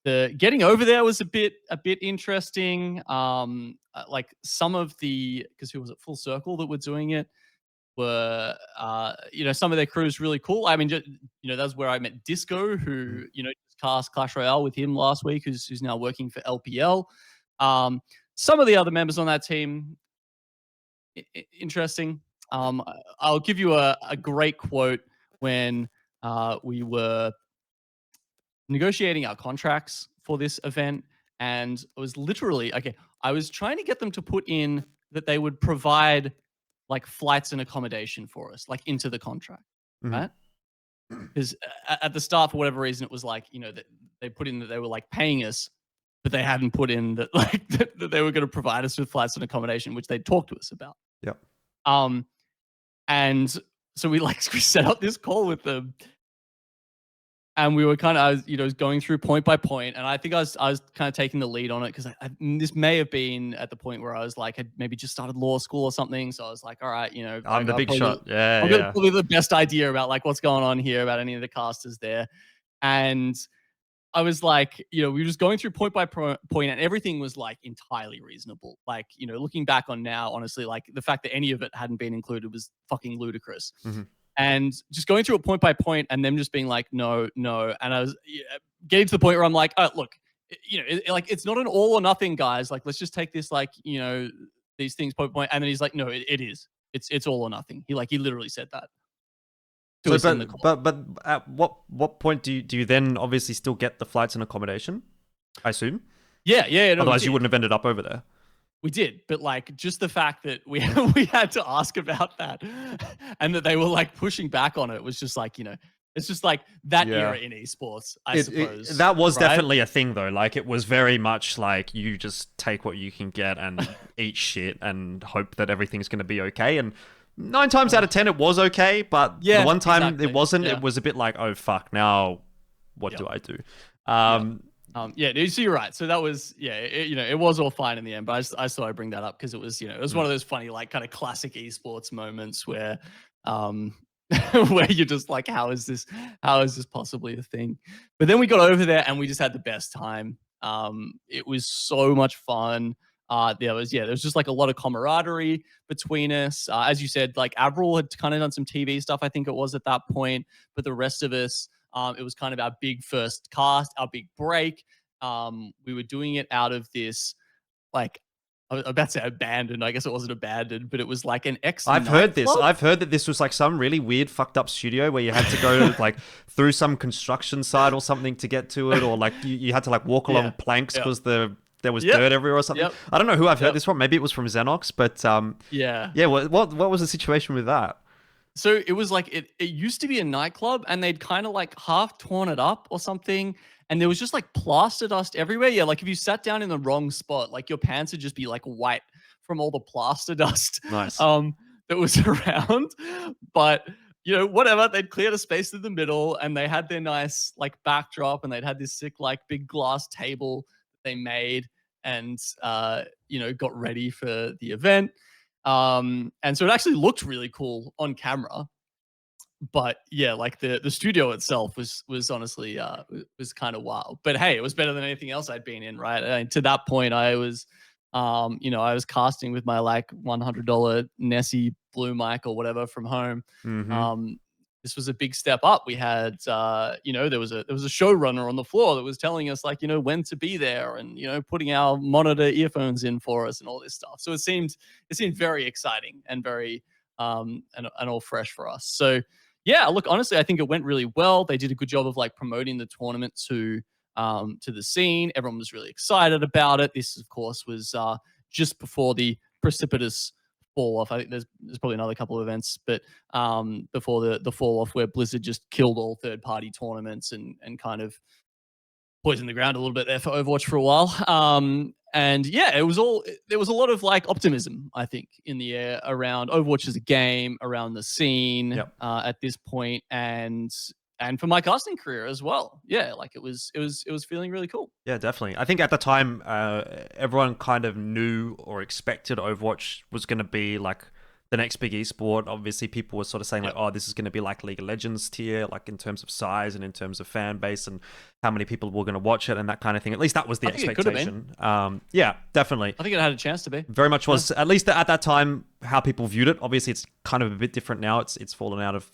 The getting over there was a bit interesting. Like some of because who was it, Full Circle that were doing it. were, some of their crews really cool. I mean, that's where I met Disco, who, just cast Clash Royale with him last week, who's now working for LPL. Some of the other members on that team, interesting. I'll give you a great quote when we were negotiating our contracts for this event, and it was literally, okay, I was trying to get them to put in that they would provide like flights and accommodation for us, like into the contract, right? Because at the start, for whatever reason, it was like, that they put in that they were like paying us, but they hadn't put in that like that they were going to provide us with flights and accommodation, which they talked to us about. Yep. And so we set up this call with them, and we were kind of, going through point by point, and I think I was kind of taking the lead on it, because this may have been at the point where I was like, had maybe just started law school or something. So I was like, all right, I'm the big shot. I've got probably the best idea about like what's going on here, about any of the casters there. And I was like, we were just going through point by point, and everything was like entirely reasonable. Like, looking back on now, honestly, like the fact that any of it hadn't been included was fucking ludicrous. And just going through it point by point, and them just being like, no. And I was getting to the point where I'm like, oh, look, it's not an all or nothing, guys. Like, let's just take this, like, these things point by point. And then he's like, no, it is. It's all or nothing. He literally said that. So, but at what point do you then obviously still get the flights and accommodation? I assume. Yeah. No, otherwise, you wouldn't have ended up over there. We did, but like just the fact that we had to ask about that, and that they were like pushing back on it, was just like, it's just like that era in esports, I suppose. That was definitely a thing, though. Like, it was very much like you just take what you can get and eat shit and hope that everything's going to be okay. And 9 times out of 10, it was okay, but the one time it wasn't, it was a bit like, oh fuck, now what do I do? So you're right. So that was, it was all fine in the end, but I thought I'd bring that up because it was, it was one of those funny, like kind of classic esports moments where, where you're just like, how is this possibly a thing? But then we got over there and we just had the best time. It was so much fun. There was just like a lot of camaraderie between us. As you said, like AVRL had kind of done some TV stuff, I think it was at that point, but the rest of us, it was kind of our big first cast, our big break. We were doing it out of this, like, I was about to say abandoned. I guess it wasn't abandoned, but it was like an ex. I've heard this. I've heard that this was like some really weird, fucked up studio where you had to go like through some construction site or something to get to it, or like you had to like walk along planks because there was dirt everywhere or something. I don't know who I've heard this from. Maybe it was from Zenox, but what was the situation with that? So it was like, it used to be a nightclub, and they'd kind of like half torn it up or something. And there was just like plaster dust everywhere. Yeah, like if you sat down in the wrong spot, like your pants would just be like white from all the plaster dust that was around. But, whatever, they'd cleared a space in the middle, and they had their nice like backdrop, and they'd had this sick like big glass table that they made, and, got ready for the event. And so it actually looked really cool on camera, but yeah, like the studio itself was honestly was kind of wild. But hey, it was better than anything else I'd been in, right? And to that point, I was, I was casting with my like $100 Nessie Blue mic or whatever from home. This was a big step up. We had, there was a showrunner on the floor that was telling us like, when to be there, and, putting our monitor earphones in for us and all this stuff. So it seemed very exciting and very, and all fresh for us. So yeah, look, honestly, I think it went really well. They did a good job of like promoting the tournament to the scene. Everyone was really excited about it. This, of course, was just before the precipitous fall off. I think there's probably another couple of events, but before the fall off where Blizzard just killed all third-party tournaments and kind of poisoned the ground a little bit there for Overwatch for a while. And yeah, there was a lot of like optimism, I think, in the air around Overwatch as a game, around the scene at this point, and for my casting career as well. Yeah, like it was feeling really cool. Yeah, definitely. I think at the time, everyone kind of knew or expected Overwatch was going to be like the next big esport. Obviously, people were sort of saying like, oh, this is going to be like League of Legends tier, like in terms of size and in terms of fan base and how many people were going to watch it and that kind of thing. At least that was the expectation. Yeah, definitely. I think it had a chance to be. Very much was, at least at that time, how people viewed it. Obviously, it's kind of a bit different now. It's fallen out of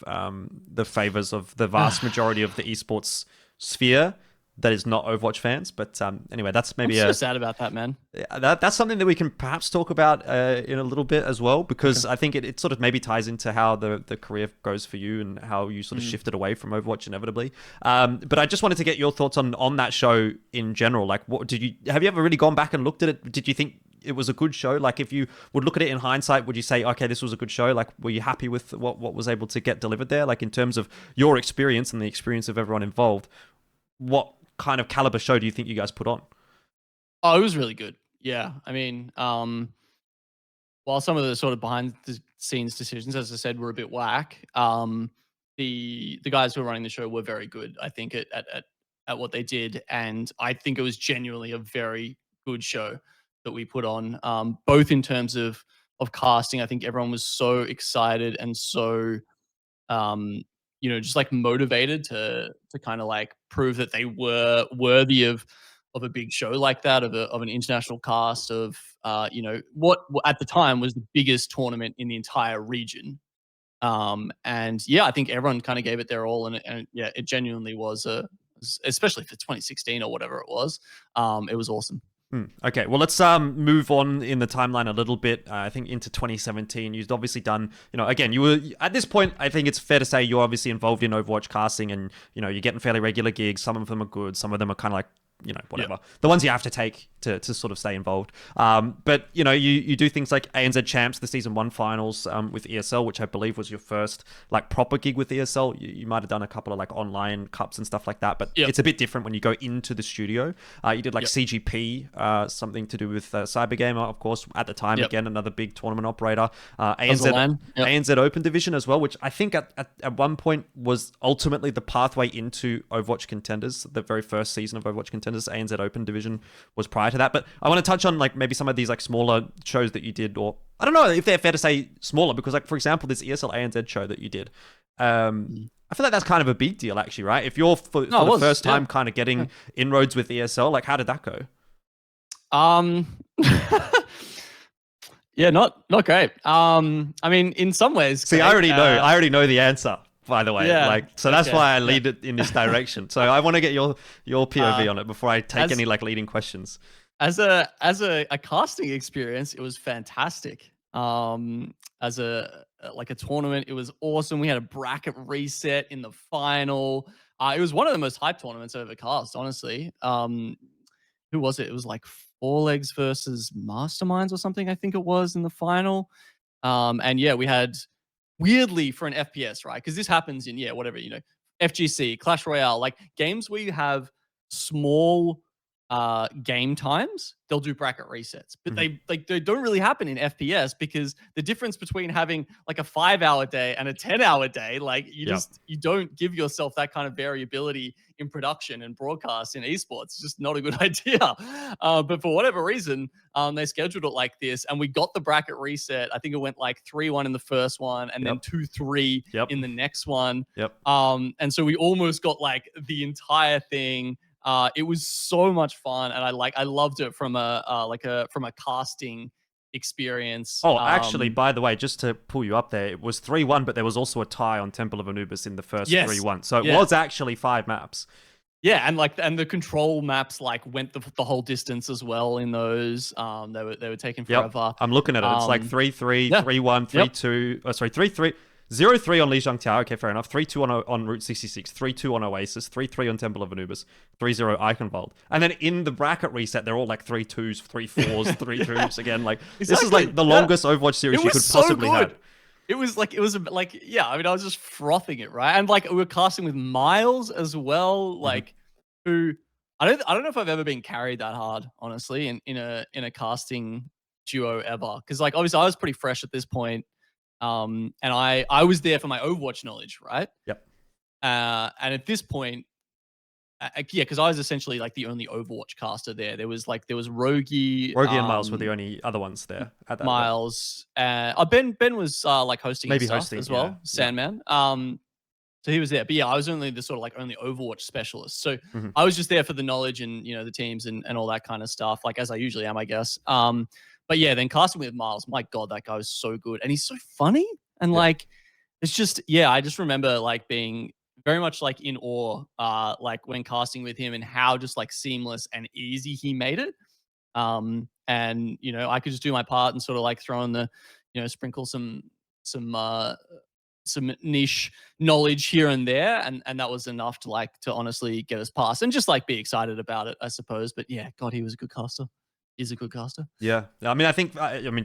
the favors of the vast majority of the esports sphere that is not Overwatch fans. But anyway, that's maybe I'm so sad about that, man. That's something that we can perhaps talk about in a little bit as well, because I think it sort of maybe ties into how the career goes for you and how you sort of shifted away from Overwatch inevitably. But I just wanted to get your thoughts on that show in general. Like, what have you ever really gone back and looked at it? Did you think it was a good show? Like, if you would look at it in hindsight, would you say, okay, this was a good show? Like, were you happy with what was able to get delivered there? Like, in terms of your experience and the experience of everyone involved, what kind of caliber show do you think you guys put on? Oh, it was really good. Yeah. I mean, while some of the sort of behind the scenes decisions, as I said, were a bit whack, the guys who were running the show were very good, I think, at what they did. And I think it was genuinely a very good show that we put on, both in terms of casting. I think everyone was so excited and so just like motivated to kind of like prove that they were worthy of a big show like that, of an international cast of what at the time was the biggest tournament in the entire region. And yeah, I think everyone kind of gave it their all, and yeah, it genuinely was especially for 2016 or whatever it was awesome. Okay, well, let's move on in the timeline a little bit. I think into 2017, you've obviously done, again, you were, at this point, I think it's fair to say you're obviously involved in Overwatch casting and, you're getting fairly regular gigs. Some of them are good. Some of them are kind of like, whatever. Yeah. The ones you have to take to sort of stay involved. But, you do things like ANZ Champs, the Season 1 Finals with ESL, which I believe was your first, like, proper gig with ESL. You might have done a couple of, like, online cups and stuff like that, but it's a bit different when you go into the studio. You did, like, CGP, something to do with Cybergamer, of course, at the time, again, another big tournament operator. ANZ Open Division as well, which I think at one point was ultimately the pathway into Overwatch Contenders, the very first season of Overwatch Contenders. ANZ Open Division was prior to that, but I want to touch on like maybe some of these like smaller shows that you did, or I don't know if they're fair to say smaller, because like for example this ESL ANZ show that you did, I feel like that's kind of a big deal actually, right? If you're for the first time kind of getting inroads with ESL, like how did that go? Yeah, not great. I mean, in some ways. See, I already know the answer, by the way. So that's why I lead it in this direction. So I want to get your POV on it before I take any like leading questions. As a casting experience, it was fantastic. As a tournament, it was awesome. We had a bracket reset in the final. It was one of the most hyped tournaments I've ever cast, honestly. Who was it? It was like Four Legs versus Masterminds or something, I think it was, in the final. And yeah, we had, weirdly for an FPS, right? Because this happens in, FGC, Clash Royale, like games where you have small game times, they'll do bracket resets, but they don't really happen in FPS, because the difference between having like a 5-hour day and a 10-hour day, like you don't give yourself that kind of variability in production and broadcast in esports. It's just not a good idea. But for whatever reason, they scheduled it like this, and we got the bracket reset. I think it went like 3-1 in the first one, and then 2-3 in the next one. And so we almost got like the entire thing. It was so much fun, and I loved it from a casting experience. Oh, actually, by the way, just to pull you up there, it was 3-1, but there was also a tie on Temple of Anubis in the first 3-1. So it was actually 5 maps. Yeah, and the control maps like went the whole distance as well in those. They were taking forever. I'm looking at it. It's like 3-3, 3-1, 3-2. Oh, sorry, 3-3. 0-3 on Lijiang Tao, okay, fair enough. 3-2 on Route 66, 3-2 on Oasis, 3-3 on Temple of Anubis, 3-0 Eichenwald. And then in the bracket reset, they're all like 3-2s, 3-4s, 3-2s again. Like this is like the longest Overwatch series you could possibly have. It was like, I mean, I was just frothing it, right? And like we were casting with Miles as well, like who I don't know if I've ever been carried that hard, honestly, in a casting duo ever. Because like obviously I was pretty fresh at this point. And I was there for my Overwatch knowledge, right? Yep. And at this point, yeah, because I was essentially like the only Overwatch caster there. There was Rogi, Rogi and Miles were the only other ones there at that event. Miles, Ben was like hosting and Maybe stuff hosting as well. yeah. Sandman. So he was there, but yeah, I was only the sort of like only Overwatch specialist. So Mhm. I was just there for the knowledge and the teams and all that kind of stuff, like as I usually am, I guess. But yeah, then casting with Miles, my God, that guy was so good, and he's so funny, and like it's just I just remember like being very much like in awe, like when casting with him and how just like seamless and easy he made it. And I could just do my part and sort of like throw in the, sprinkle some some niche knowledge here and there, and that was enough to honestly get us past and just like be excited about it, I suppose. But yeah, God, he was a good caster. He's a good caster. Yeah, I mean, I think,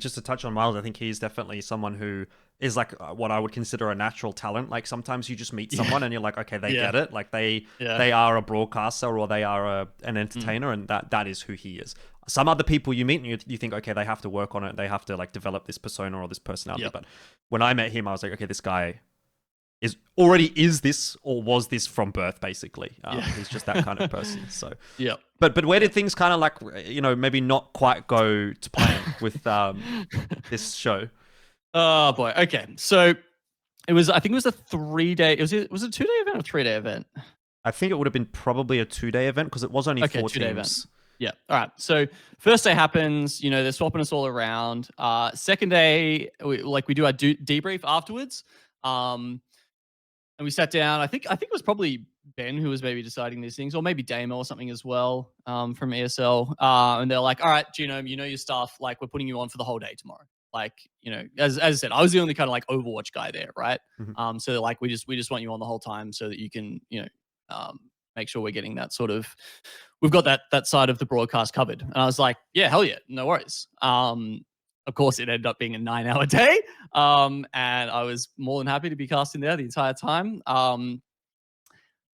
just to touch on Miles, I think he's definitely someone who is like what I would consider a natural talent. Like sometimes you just meet someone and you're like, okay, they get it. Like they are a broadcaster or they are an entertainer, and that is who he is. Some other people you meet and you think, okay, they have to work on it. They have to like develop this persona or this personality. But when I met him, I was like, okay, this guy is this or was this from birth, basically. He's just that kind of person. So but where did things kind of like maybe not quite go to plan with this show? Oh boy. Okay, so I think it was a 3-day. Was it a 2-day event or 3-day event? I think it would have been probably a 2-day event because it was only 4 2-day teams. event. Yeah. All right. So first day happens, they're swapping us all around. Second day, we do our debrief afterwards. And we sat down. I think it was probably Ben who was maybe deciding these things, or maybe Damo or something as well, from ESL. And they're like, all right, Genome, your stuff. Like, we're putting you on for the whole day tomorrow. Like, as I said, I was the only kind of like Overwatch guy there, right? So they're like, we just want you on the whole time so that you can, make sure we're getting that sort of, we've got that side of the broadcast covered. And I was like, yeah, hell yeah, no worries. Of course, it ended up being a 9-hour day, and I was more than happy to be casting there the entire time.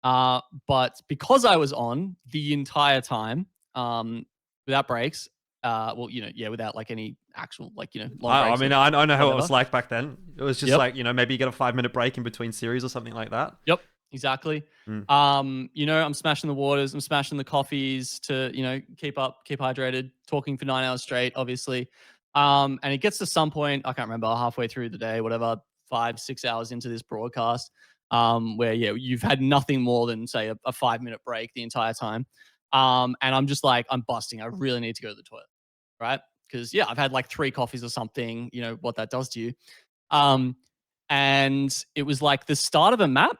But because I was on the entire time, without breaks, without like any actual long breaks. I mean, I know how whatever. it was like back then. It was just like maybe you get a 5-minute break in between series or something like that. Yep. Exactly. I'm smashing the waters, I'm smashing the coffees to, keep hydrated, talking for 9 hours straight, obviously. And it gets to some point, I can't remember, halfway through the day, whatever, 5-6 hours into this broadcast, where you've had nothing more than say a 5-minute break the entire time. And I'm just like, I'm busting. I really need to go to the toilet, right? Because I've had like 3 coffees or something, what that does to you. And it was like the start of a map.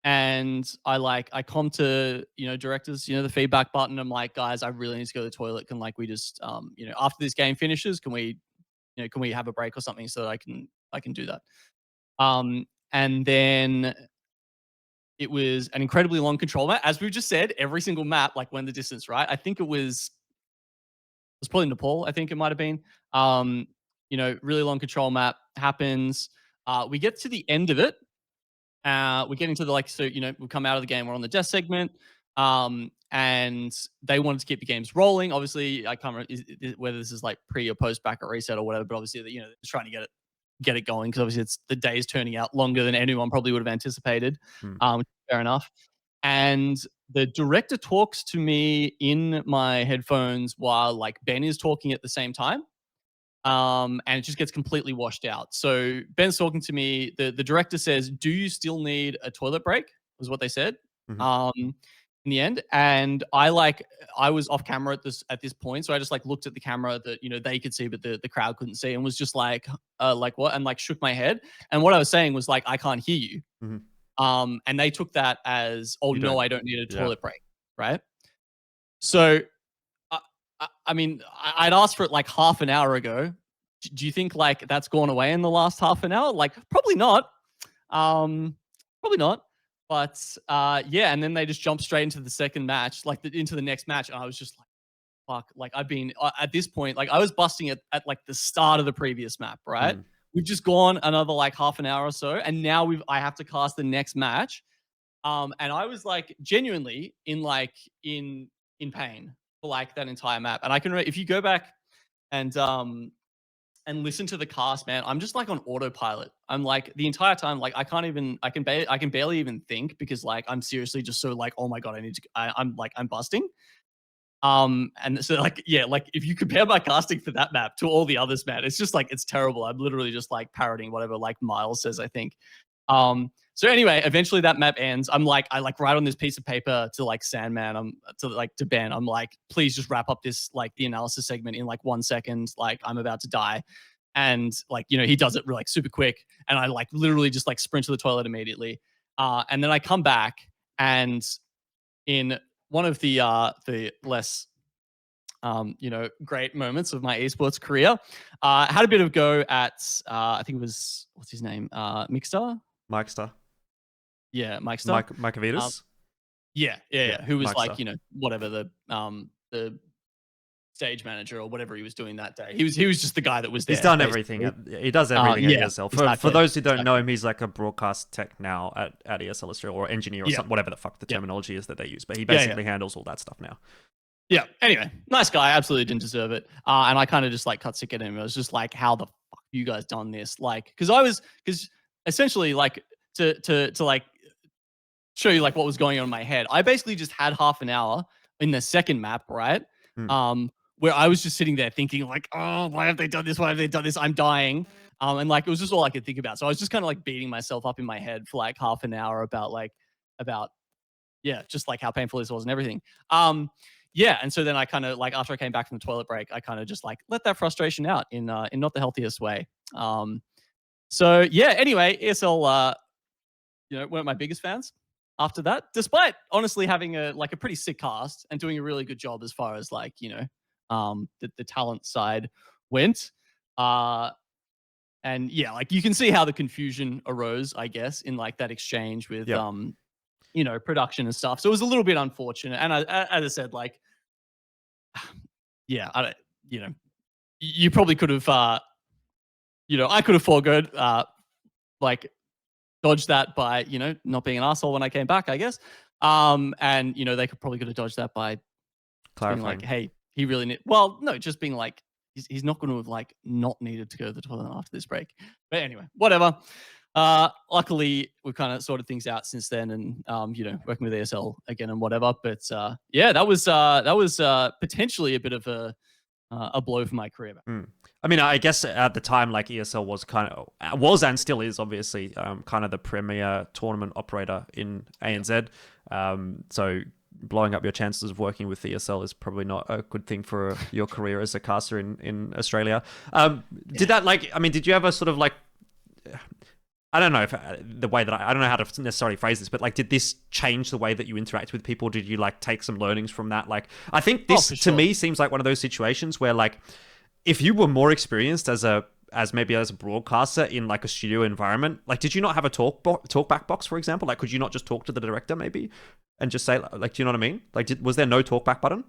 And I come to, directors, the feedback button. I'm like, guys, I really need to go to the toilet. Can we just, after this game finishes, can we have a break or something so that I can do that? And then it was an incredibly long control map. As we've just said, every single map, like when the distance, right? I think it was probably Nepal. I think it might've been, really long control map happens. We get to the end of it. We're getting to the we come out of the game, we're on the death segment, and they wanted to keep the games rolling. Obviously, I can't remember whether this is like pre or post back at reset or whatever, but obviously, they're trying to get it going because obviously the day is turning out longer than anyone probably would have anticipated. Fair enough. And the director talks to me in my headphones while like Ben is talking at the same time. And it just gets completely washed out. So Ben's talking to me. The director says, "Do you still need a toilet break?" Was what they said. In the end, and I was off camera at this point, so I just like looked at the camera that they could see, but the crowd couldn't see, and was just like what, and like shook my head. And what I was saying was like, I can't hear you. And they took that as, oh no, I don't need a toilet break, right? So I mean, I'd asked for it like half an hour ago. Do you think like that's gone away in the last half an hour? Like, probably not. Probably not. But and then they just jumped straight into the second match, like into the next match, and I was just like, fuck. Like, I've been at this point, like I was busting it at like the start of the previous map, right? We've just gone another like half an hour or so, and now I have to cast the next match. And I was like genuinely in pain for like that entire map. And I can if you go back and and listen to the cast, man, I'm just like on autopilot. I'm like the entire time, like I can barely even think because like I'm seriously just so like, oh my god, I'm busting. And so like, yeah, like if you compare my casting for that map to all the others, man, it's just like it's terrible. I'm literally just like parroting whatever like Miles says, I think. So anyway, eventually that map ends. I like write on this piece of paper to like Sandman, to Ben. I'm like, please just wrap up this like the analysis segment in like 1 second. Like I'm about to die. And like, he does it like super quick. And I like literally just like sprint to the toilet immediately. And then I come back and in one of the less great moments of my esports career, had a bit of go at I think it was what's his name, Mixstar. Mike Star. Yeah, Mike Star. Mike Avidas. Yeah. Who was Mike like, Star. whatever the stage manager or whatever he was doing that day. He was just the guy that was there. He's done everything. He does everything at ESL. For those who don't know him, he's like a broadcast tech now at ESL Australia, or engineer or something, whatever the fuck the terminology is that they use. But he basically handles all that stuff now. Yeah. Anyway, nice guy. Absolutely didn't deserve it. And I kind of just like cut sick at him. I was just like, how the fuck you guys done this? Like, because essentially like to like show you like what was going on in my head. I basically just had half an hour in the second map, right? Where I was just sitting there thinking like, oh, why have they done this? Why have they done this? I'm dying. And like, it was just all I could think about. So I was just kind of like beating myself up in my head for like half an hour about just like how painful this was and everything. Yeah. And so then I kind of like, after I came back from the toilet break, I kind of just like let that frustration out in not the healthiest way. So yeah, anyway, ESL, weren't my biggest fans after that, despite honestly having a pretty sick cast and doing a really good job as far as like, the talent side went. And yeah, like you can see how the confusion arose, I guess, in like that exchange with, production and stuff. So it was a little bit unfortunate. And as I said, like, yeah, you probably could have, I could have foregoed, like, dodged that by, not being an asshole when I came back, I guess. And, they probably could have dodged that by being like, hey, he really just being like, he's not going to have like not needed to go to the toilet after this break. But anyway, whatever. Luckily we've kind of sorted things out since then and, working with ESL again and whatever. But yeah, that was potentially a bit of a blow for my career. I mean, I guess at the time, like ESL was and still is obviously kind of the premier tournament operator in ANZ. So blowing up your chances of working with ESL is probably not a good thing for your career as a caster in Australia. Did you ever sort of like, I don't know if the way that I don't know how to necessarily phrase this, but like, did this change the way that you interact with people? Did you like take some learnings from that? Like, I think this to me seems like one of those situations where like, if you were more experienced as a broadcaster in like a studio environment, like, did you not have a talkback box, for example? Like, could you not just talk to the director maybe and just say like, do you know what I mean? Like, was there no talkback button?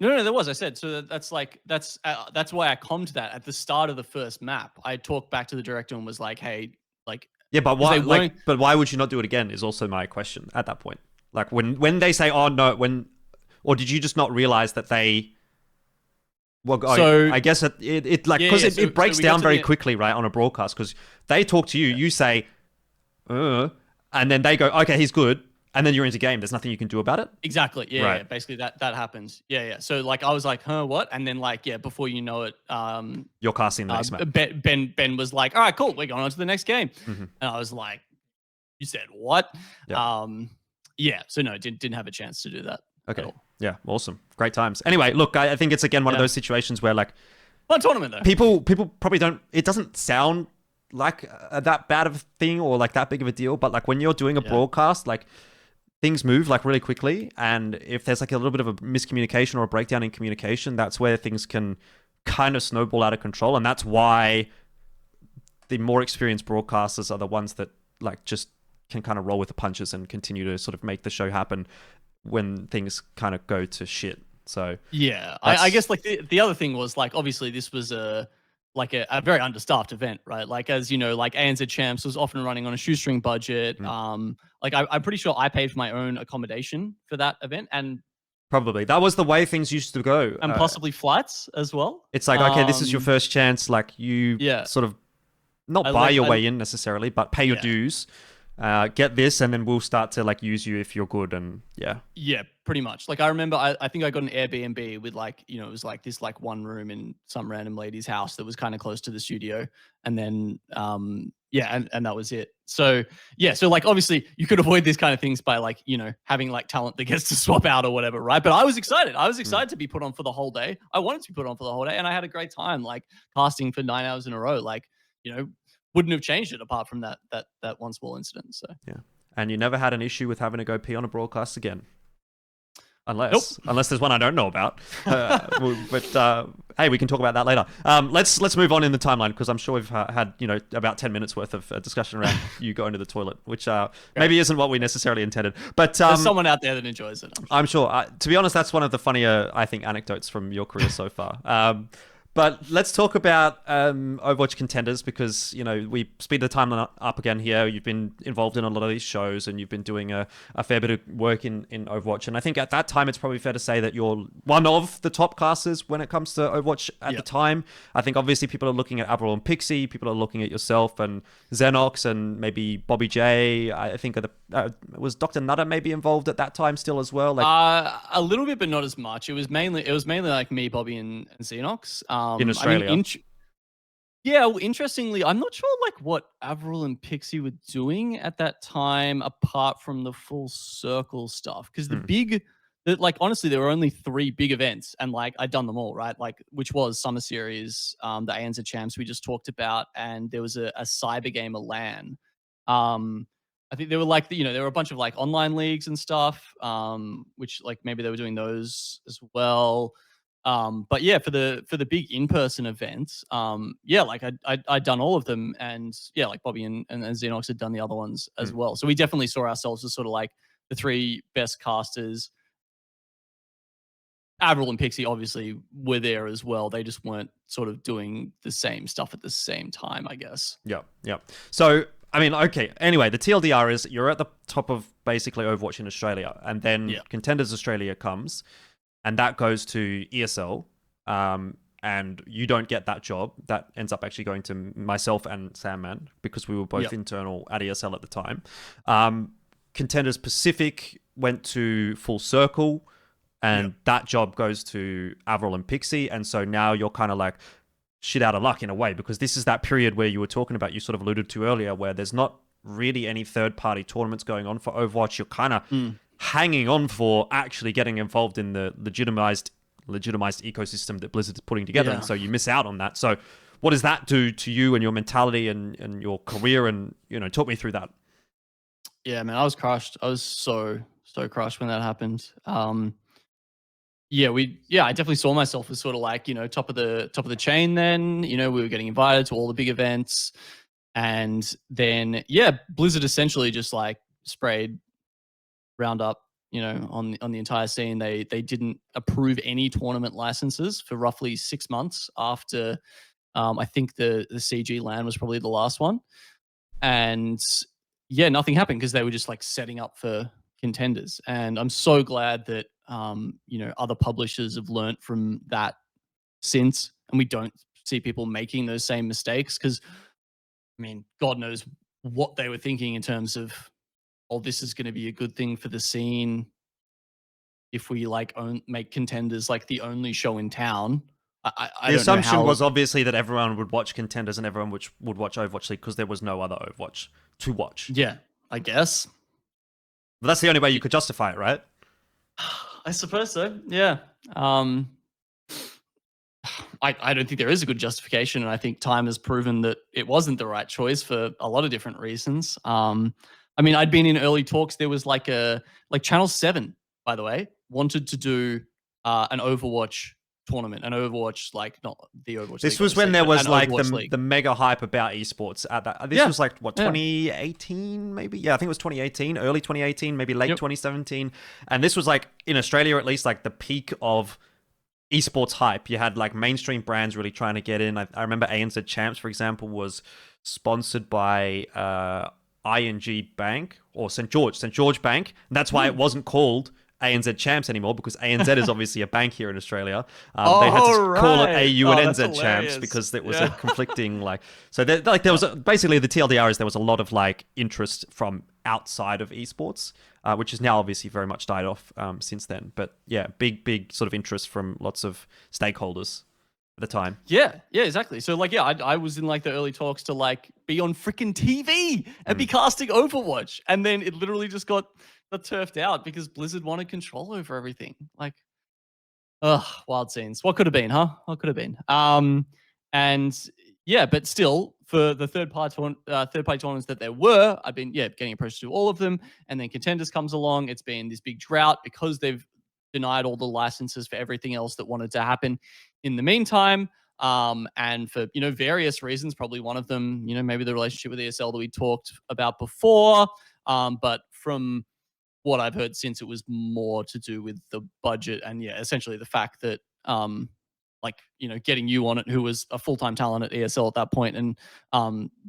No, there was. I said so. That's why I commed that at the start of the first map. I talked back to the director and was like, "Hey, like, yeah, but why? Like, but why would you not do it again? Is also my question at that point. Like, when they say, "Oh no," or did you just not realize that they? Well, so, I guess it breaks down very quickly, right, on a broadcast, because they talk to you, you say, and then they go, okay, he's good, and then you're into game. There's nothing you can do about it. Exactly. Yeah. Right. Yeah. Basically, that happens. Yeah. So like, I was like, huh, what? And then like, yeah, before you know it, you're casting the next map. Ben was like, all right, cool, we're going on to the next game, and I was like, you said what? Yeah. So no, didn't have a chance to do that. Okay. Yeah, awesome. Great times. Anyway, look, I think it's again one of those situations where like, fun tournament though. People probably don't. It doesn't sound like that bad of a thing or like that big of a deal, but like when you're doing a broadcast, like things move like really quickly, and if there's like a little bit of a miscommunication or a breakdown in communication, that's where things can kind of snowball out of control, and that's why the more experienced broadcasters are the ones that like just can kind of roll with the punches and continue to sort of make the show happen when things kind of go to shit. So yeah, I guess like the other thing was like, obviously this was a very understaffed event, right? Like, as you know, like ANZ Champs was often running on a shoestring budget. Like I'm pretty sure I paid for my own accommodation for that event, and Probably. That was the way things used to go. And possibly flights as well. It's like, okay, this is your first chance. Like you sort of not buy your way in necessarily, but pay your dues. Get this, and then we'll start to like use you if you're good. And yeah, pretty much. Like I remember, I think I got an Airbnb with like, you know, it was like this like one room in some random lady's house that was kind of close to the studio, and then and that was it. So so like obviously you could avoid these kind of things by like, you know, having like talent that gets to swap out or whatever, right? But I was excited. I was excited to be put on for the whole day. I wanted to be put on for the whole day, and I had a great time like casting for 9 hours in a row. Like, you know, wouldn't have changed it apart from that one small incident. So yeah. And you never had an issue with having to go pee on a broadcast again? Unless there's one I don't know about. But hey, we can talk about that later. Let's move on in the timeline, because I'm sure we've had, you know, about 10 minutes worth of discussion around you going to the toilet, which maybe isn't what we necessarily intended. But there's someone out there that enjoys it. I'm sure. To be honest, that's one of the funnier, I think, anecdotes from your career so far. But let's talk about Overwatch Contenders, because, you know, we speed the timeline up again here. You've been involved in a lot of these shows, and you've been doing a fair bit of work in Overwatch. And I think at that time, it's probably fair to say that you're one of the top casters when it comes to Overwatch at the time. I think obviously people are looking at AVRL and Pixie. People are looking at yourself and Zenox and maybe Bobby J. I think was Dr. Nutter maybe involved at that time still as well? Like a little bit, but not as much. It was mainly like me, Bobby, and Zenox. In Australia. Well, interestingly, I'm not sure like what AVRL and Pixie were doing at that time, apart from the full circle stuff. Because like honestly, there were only 3 big events, and like I'd done them all, right? Like, which was Summer Series, the ANZ Champs we just talked about, and there was a cyber game, a LAN. I think there were like, you know, there were a bunch of like online leagues and stuff, which like maybe they were doing those as well. But yeah, for the big in-person events, like I'd done all of them, and yeah, like Bobby and Xenox had done the other ones as well. So we definitely saw ourselves as sort of like the 3 best casters. AVRL and Pixie obviously were there as well. They just weren't sort of doing the same stuff at the same time, I guess. Yeah. So, I mean, okay. Anyway, the TLDR is you're at the top of basically Overwatch in Australia, and then Contenders Australia comes, and that goes to ESL, and you don't get that job. That ends up actually going to myself and Sandman, because we were both internal at ESL at the time. Contenders Pacific went to Full Circle, and that job goes to AVRL and Pixie, and so now you're kind of like shit out of luck in a way, because this is that period where you were talking about, you sort of alluded to earlier, where there's not really any third-party tournaments going on for Overwatch. You're kind of hanging on for actually getting involved in the legitimized ecosystem that Blizzard's putting together, and so you miss out on that. So what does that do to you and your mentality and your career? And, you know, talk me through that. Yeah, man, I was crushed. I was so crushed when that happened. I definitely saw myself as sort of like, you know, top of the chain then. You know, we were getting invited to all the big events, and then Blizzard essentially just like sprayed Roundup, you know, on the entire scene. They didn't approve any tournament licenses for roughly 6 months after I think the CG LAN was probably the last one. And nothing happened, because they were just like setting up for Contenders. And I'm so glad that you know, other publishers have learnt from that since, and we don't see people making those same mistakes, because I mean, God knows what they were thinking in terms of, oh, this is going to be a good thing for the scene if we like make Contenders like the only show in town. The assumption was obviously that everyone would watch Contenders and everyone would watch Overwatch League, because there was no other Overwatch to watch. Yeah, I guess. But that's the only way you could justify it, right? I suppose so. Yeah. I don't think there is a good justification, and I think time has proven that it wasn't the right choice for a lot of different reasons. I mean, I'd been in early talks. There was like Channel 7, by the way, wanted to do an Overwatch tournament, an Overwatch, like not the Overwatch. This was when there was like the mega hype about esports at that. This was like what, 2018 maybe? Yeah, I think it was 2018, early 2018, maybe late 2017. And this was like, in Australia at least, like the peak of esports hype. You had like mainstream brands really trying to get in. I remember ANZ Champs, for example, was sponsored by ING Bank or St. George Bank. And that's why it wasn't called ANZ Champs anymore because ANZ is obviously a bank here in Australia. Oh, they had to call it right. AU and that's NZ Champs hilarious. because there was Yeah. a conflicting so there was basically the TLDR is there was a lot of like interest from outside of esports, which is now obviously very much died off since then. But yeah, big sort of interest from lots of stakeholders at the time. Yeah, exactly. So like, yeah, I was in like the early talks to like be on freaking TV and be casting Overwatch, and then it literally just got turfed out because Blizzard wanted control over everything. Like, ugh, wild scenes. What could have been, huh? What could have been? And yeah, but still, for the third party tournaments that there were, I've been getting approached to do all of them, and then Contenders comes along. It's been this big drought because they've denied all the licenses for everything else that wanted to happen in the meantime. And for various reasons, probably one of them, maybe the relationship with ESL that we talked about before. But from what I've heard since, it was more to do with the budget and essentially the fact that getting you on it, who was a full-time talent at ESL at that point, and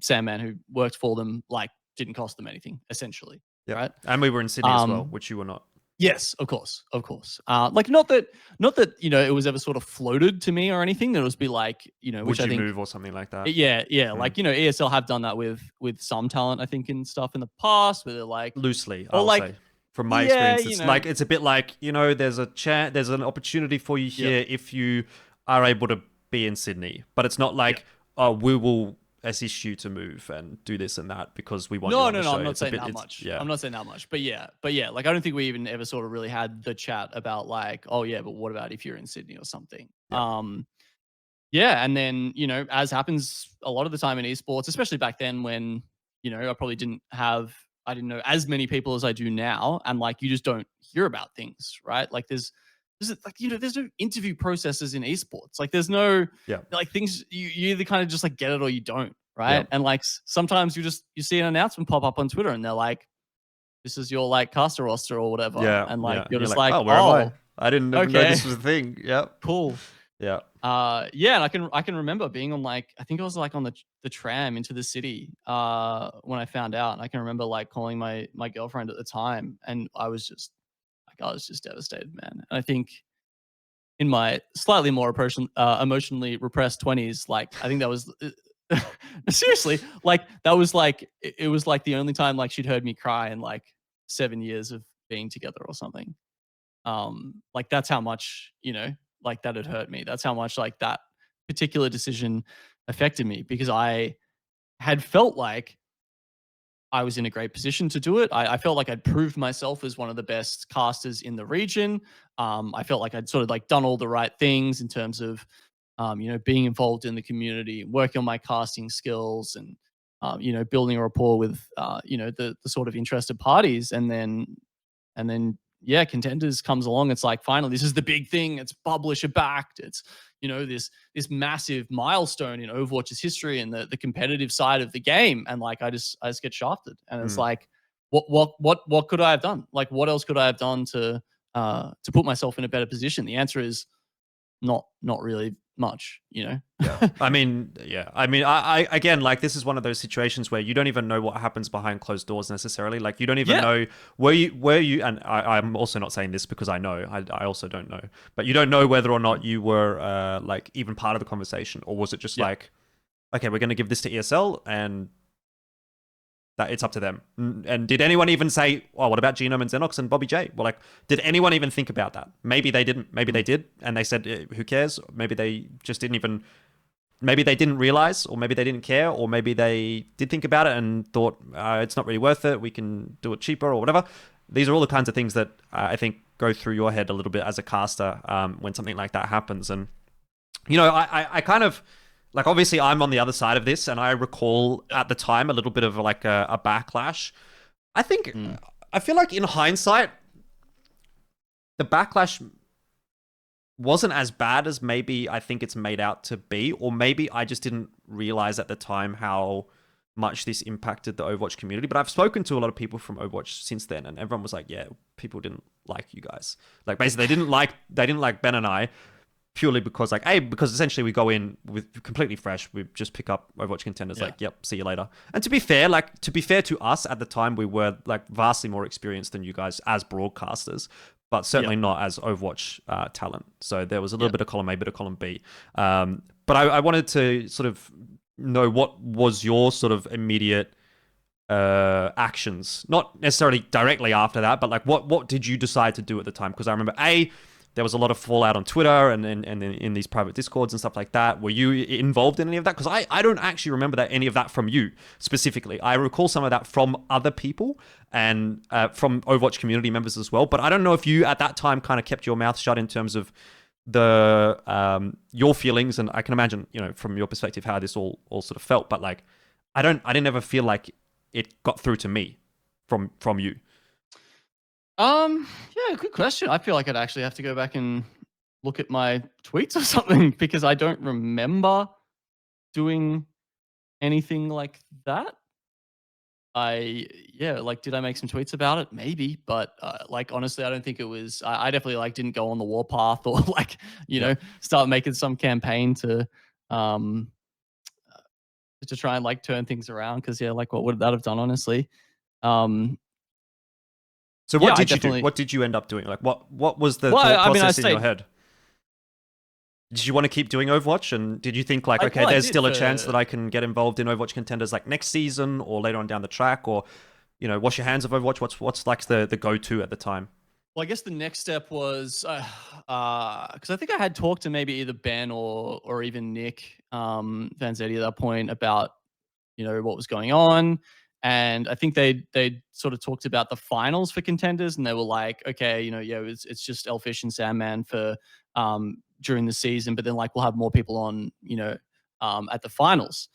Sandman, who worked for them, like didn't cost them anything essentially. Yeah. Right. And we were in Sydney as well, which you were not. Yes, of course. Like not that it was ever sort of floated to me or anything. That it was be like Would which you I think move or something like that? Yeah. Like ESL have done that with some talent, I think, and stuff in the past, where they're like loosely, I'll say. From my experience, it's like it's a bit like there's an opportunity for you here if you are able to be in Sydney, but it's not like we will assist you to move and do this and that because we want you on the show. I'm not saying that much. I'm not saying that much, but yeah, like I don't think we even ever sort of really had the chat about like, oh yeah, but what about if you're in Sydney or something? And then as happens a lot of the time in esports, especially back then when I probably didn't know as many people as I do now, and like you just don't hear about things, right? Like there's no interview processes in esports. Like there's no like things you either kind of just like get it or you don't, right? And like sometimes you see an announcement pop up on Twitter and they're like, this is your like caster roster or whatever, and like you're just like, oh, where am I didn't even know this was a thing. Cool. Yeah. And I can remember being on like, I think I was like on the tram into the city when I found out, and I can remember like calling my girlfriend at the time, and I was just devastated, man. And I think in my slightly more emotionally repressed 20s, like I think that was seriously, like that was like it was like the only time like she'd heard me cry in like 7 years of being together or something. Like that's how much like that had hurt me. That's how much like that particular decision affected me, because I had felt like I was in a great position to do it. I felt like I'd proved myself as one of the best casters in the region. I felt like I'd sort of like done all the right things in terms of, being involved in the community, working on my casting skills, and building a rapport with, the sort of interested parties. And then Contenders comes along. It's like, finally, this is the big thing. It's publisher backed. It's this massive milestone in Overwatch's history and the competitive side of the game. And like I just get shafted. And it's like, what could I have done? Like, what else could I have done to put myself in a better position? The answer is not really much, I mean, I again, like this is one of those situations where you don't even know what happens behind closed doors necessarily. Like you don't even know where you and I'm also not saying this because I know, I also don't know, but you don't know whether or not you were like even part of the conversation, or was it just like, okay, we're going to give this to ESL and that it's up to them. And did anyone even say, oh, what about Genome and Zenox and Bobby J? Well, like, did anyone even think about that? Maybe they didn't. Maybe they did. And they said, who cares? Maybe they just didn't even, maybe they didn't realize, or maybe they didn't care, or maybe they did think about it and thought, it's not really worth it. We can do it cheaper or whatever. These are all the kinds of things that I think go through your head a little bit as a caster when something like that happens. And, I kind of, like, obviously, I'm on the other side of this, and I recall at the time a little bit of like a backlash. I think, I feel like in hindsight, the backlash wasn't as bad as maybe I think it's made out to be, or maybe I just didn't realize at the time how much this impacted the Overwatch community. But I've spoken to a lot of people from Overwatch since then, and everyone was like, yeah, people didn't like you guys. Like, basically, they didn't like Ben and I, purely because because essentially we go in with completely fresh. We just pick up Overwatch Contenders, like, yep, see you later. And to be fair to us at the time, we were like vastly more experienced than you guys as broadcasters. but certainly not as Overwatch talent. So there was a little bit of column A, bit of column B. But I wanted to sort of know what was your sort of immediate actions, not necessarily directly after that, but like what did you decide to do at the time? Because I remember there was a lot of fallout on Twitter and in these private discords and stuff like that. Were you involved in any of that? Because I don't actually remember any of that from you specifically. I recall some of that from other people and from Overwatch community members as well. But I don't know if you at that time kind of kept your mouth shut in terms of your feelings. And I can imagine, from your perspective, how this all sort of felt. But like, I didn't ever feel like it got through to me from you. Yeah, good question. I feel like I'd actually have to go back and look at my tweets or something because I don't remember doing anything like that. Did I make some tweets about it? Maybe, but honestly, I don't think it was. I definitely didn't go on the warpath or start making some campaign to try and turn things around because what would that have done, honestly? So what did you do? What did you end up doing? Like what was the thought process in your head? Did you want to keep doing Overwatch? And did you think there's still a chance that I can get involved in Overwatch Contenders next season or later on down the track, or wash your hands of Overwatch? What's the go-to at the time? Well, I guess the next step was because I think I had talked to maybe either Ben or even Nick Vanzetti at that point about what was going on. And I think they sort of talked about the finals for Contenders, and they were like, okay, it's just Elfish and Sandman for during the season, but then we'll have more people on, at the finals.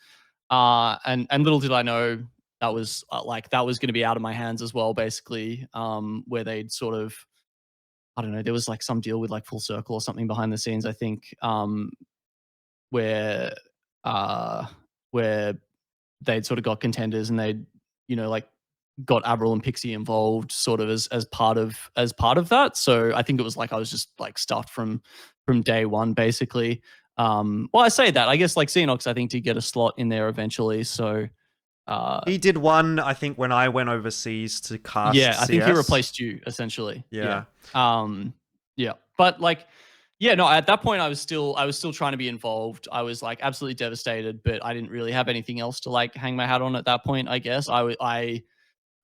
And little did I know that was that was going to be out of my hands as well, basically, where they'd sort of, I don't know, there was some deal with Full Circle or something behind the scenes, I think, where they'd sort of got Contenders and they'd got AVRL and Pixie involved sort of as part of that. So I think it was I was just stuffed from day one, basically. Well, I say that, I guess Zenox, I think, did get a slot in there eventually. So he did one, I think, when I went overseas to cast. Yeah, I think he replaced you essentially. Yeah. But no, at that point I was still trying to be involved. I was absolutely devastated, but I didn't really have anything else to hang my hat on at that point, I guess. I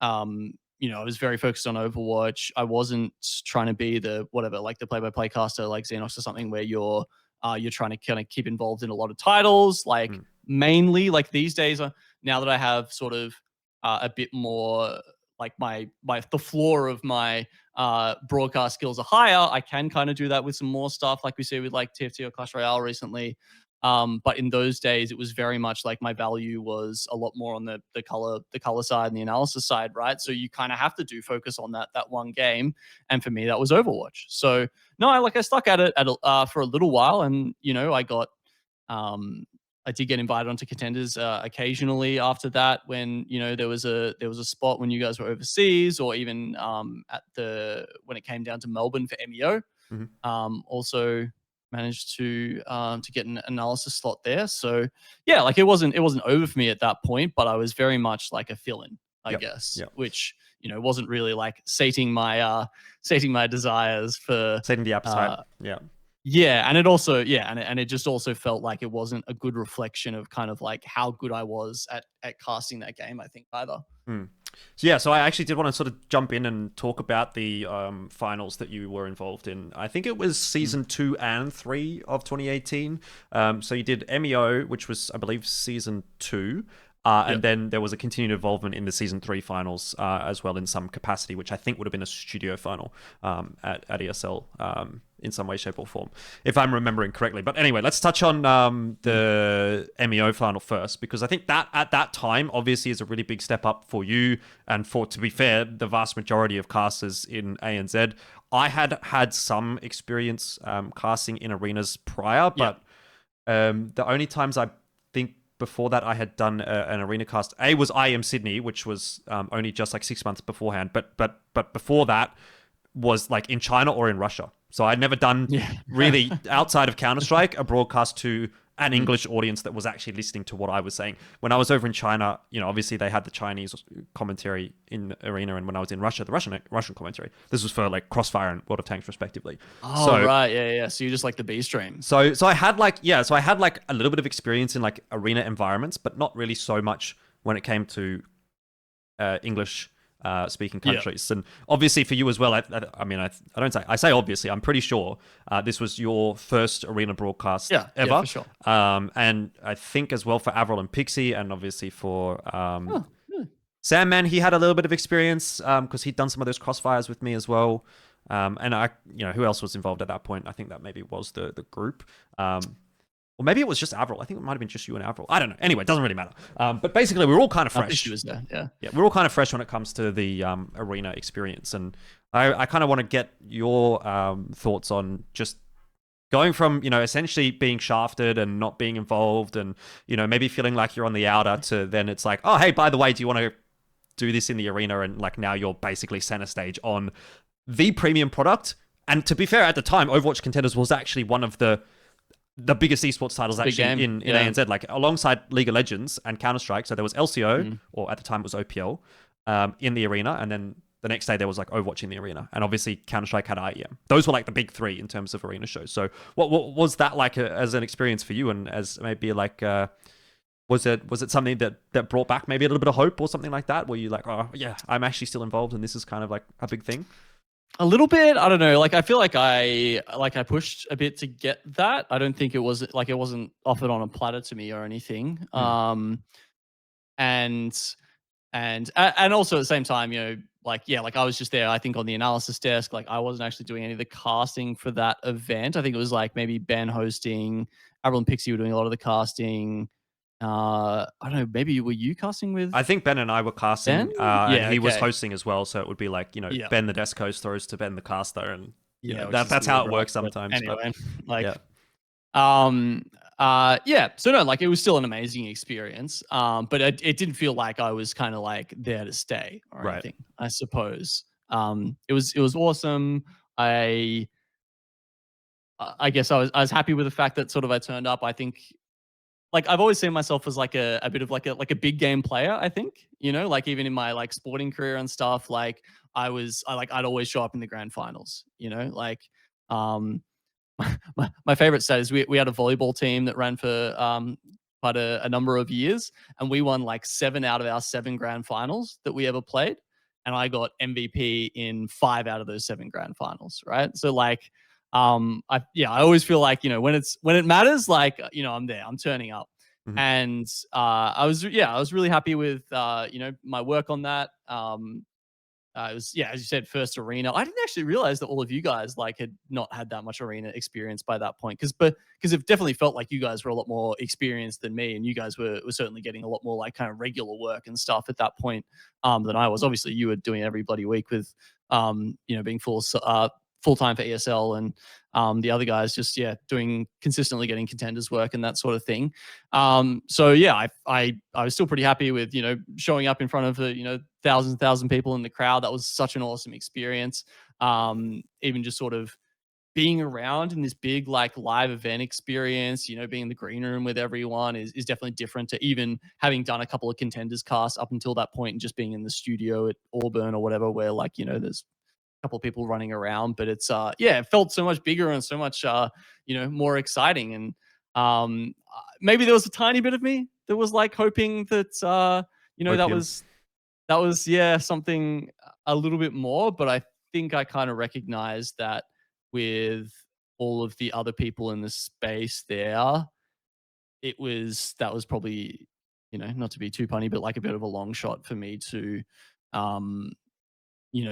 was very focused on Overwatch. I wasn't trying to be the play-by-play caster like Xenox or something where you're trying to kind of keep involved in a lot of titles. Mainly these days, now that I have sort of a bit more the floor of my broadcast skills are higher, I can kind of do that with some more stuff like we see with TFT or Clash Royale recently. But in those days, it was very much my value was a lot more on the color side and the analysis side, right? So you kind of have to focus on that one game, and for me, that was Overwatch. So no, I stuck at it for a little while, and I got I did get invited onto Contenders occasionally after that when there was a spot when you guys were overseas, or even when it came down to Melbourne for MEO. Mm-hmm. Also managed to get an analysis slot there. So yeah, it wasn't over for me at that point, but I was very much a fill-in, I guess, which wasn't really sating my desires for sating the appetite. Yeah, and it also and it just also felt like it wasn't a good reflection of kind of how good I was at casting that game, I think, either. So I actually did want to sort of jump in and talk about the finals that you were involved in. I think it was season 2 and 3 of 2018. So you did MEO, which was, I believe, season 2. And then there was a continued involvement in the season 3 finals as well in some capacity, which I think would have been a studio final at ESL in some way, shape, or form, if I'm remembering correctly. But anyway, let's touch on the MEO final first, because I think that at that time obviously is a really big step up for you and for, to be fair, the vast majority of casters in ANZ. I had some experience casting in arenas prior, but the only times I think before that I had done an arena cast was IM Sydney, which was only just 6 months beforehand, but before that was in China or in Russia. So I'd never done really outside of Counter-Strike a broadcast to an English audience that was actually listening to what I was saying. When I was over in China, obviously they had the Chinese commentary in the arena, and when I was in Russia, the Russian commentary. This was for like Crossfire and World of Tanks, respectively. Oh, right, yeah. So you're just like the B stream. So I had like a little bit of experience in like arena environments, but not really so much when it came to English speaking countries. And obviously for you as well, I say obviously, I'm pretty sure this was your first arena broadcast ever. Yeah, for sure. And I think as well for AVRL and Pixie, and obviously for Sandman, he had a little bit of experience because he'd done some of those crossfires with me as well. And who else was involved at that point? I think that maybe was the group. Or maybe it was just AVRL. I think it might have been just you and AVRL. I don't know. Anyway, it doesn't really matter. But basically, we're all kind of fresh. Was there. Yeah, we're all kind of fresh when it comes to the arena experience. And I kind of want to get your thoughts on just going from, essentially being shafted and not being involved and, maybe feeling like you're on the outer to then it's like, oh, hey, by the way, do you want to do this in the arena? And like now you're basically center stage on the premium product. And to be fair, at the time, Overwatch Contenders was actually one of the biggest esports titles actually in ANZ, like alongside League of Legends and Counter-Strike. So there was LCO, or at the time it was OPL, in the arena. And then the next day there was like Overwatch in the arena. And obviously Counter-Strike had IEM. Those were like the big three in terms of arena shows. So what was that like as an experience for you? And as maybe like, was it something that brought back maybe a little bit of hope or something like that? Were you like, oh yeah, I'm actually still involved and this is kind of like a big thing? A little bit. I don't know. Like I feel like I pushed a bit to get that. I don't think it wasn't offered on a platter to me or anything. And also at the same time, like I was just there. I think on the analysis desk. Like I wasn't actually doing any of the casting for that event. I think it was like maybe Ben hosting. Avril and Pixie were doing a lot of the casting. I don't know, maybe were you casting with? I think Ben and I were casting, and he was hosting as well. So it would be like, Ben the desk host throws to Ben the caster, and that's how it works sometimes. Anyway, so no, like it was still an amazing experience. But it didn't feel like I was kind of like there to stay or anything, I suppose. It was awesome. I guess I was happy with the fact that sort of I turned up. I think. Like I've always seen myself as like a bit of like a big game player, I think, like even in my like sporting career and stuff, like I'd always show up in the grand finals, like my favorite stat is we had a volleyball team that ran for quite a number of years, and we won like 7 out of our 7 grand finals that we ever played, and I got MVP in 5 out of those 7 grand finals, right? So like I always feel like, when it matters, like, I'm there, I'm turning up. And I was really happy with my work on that. It was, as you said, first arena. I didn't actually realize that all of you guys like had not had that much arena experience by that point, because it definitely felt like you guys were a lot more experienced than me, and you guys were certainly getting a lot more like kind of regular work and stuff at that point than I was. Obviously, you were doing every bloody week with being full-time for ESL, and the other guys just doing consistently getting contenders work and that sort of thing. So I was still pretty happy with showing up in front of thousands and thousands of people in the crowd. That was such an awesome experience. Even just sort of being around in this big like live event experience, being in the green room with everyone is definitely different to even having done a couple of contenders casts up until that point and just being in the studio at Auburn or whatever, where like there's couple of people running around, but it's it felt so much bigger and so much more exciting. And maybe there was a tiny bit of me that was like hoping that that was something a little bit more, but I think I kind of recognized that with all of the other people in the space there, that was probably not to be too punny, but like a bit of a long shot for me to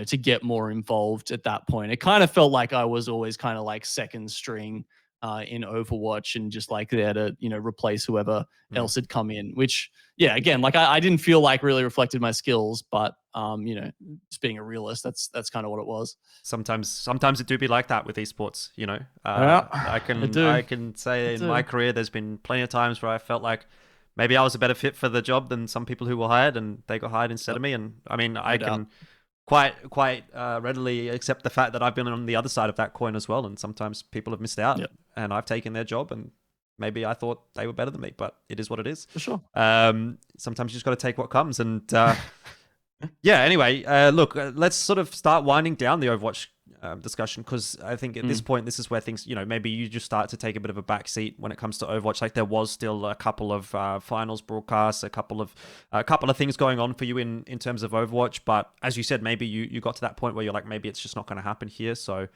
to get more involved at that point. It kind of felt like I was always kind of like second string in Overwatch and just like there to, replace whoever else had come in, which, again, like I didn't feel like really reflected my skills, but, just being a realist, that's kind of what it was. Sometimes it do be like that with esports, I can say in my career, there's been plenty of times where I felt like maybe I was a better fit for the job than some people who were hired, and they got hired instead of me. And I mean, I can quite readily accept the fact that I've been on the other side of that coin as well, and sometimes people have missed out, and I've taken their job, and maybe I thought they were better than me, but it is what it is. For sure. Sometimes you just got to take what comes. And yeah, anyway, look, let's sort of start winding down the Overwatch discussion, because I think at this point, this is where things, maybe you just start to take a bit of a backseat when it comes to Overwatch. Like there was still a couple of finals broadcasts, a couple of things going on for you in terms of Overwatch. But as you said, maybe you got to that point where you're like, maybe it's just not going to happen here. So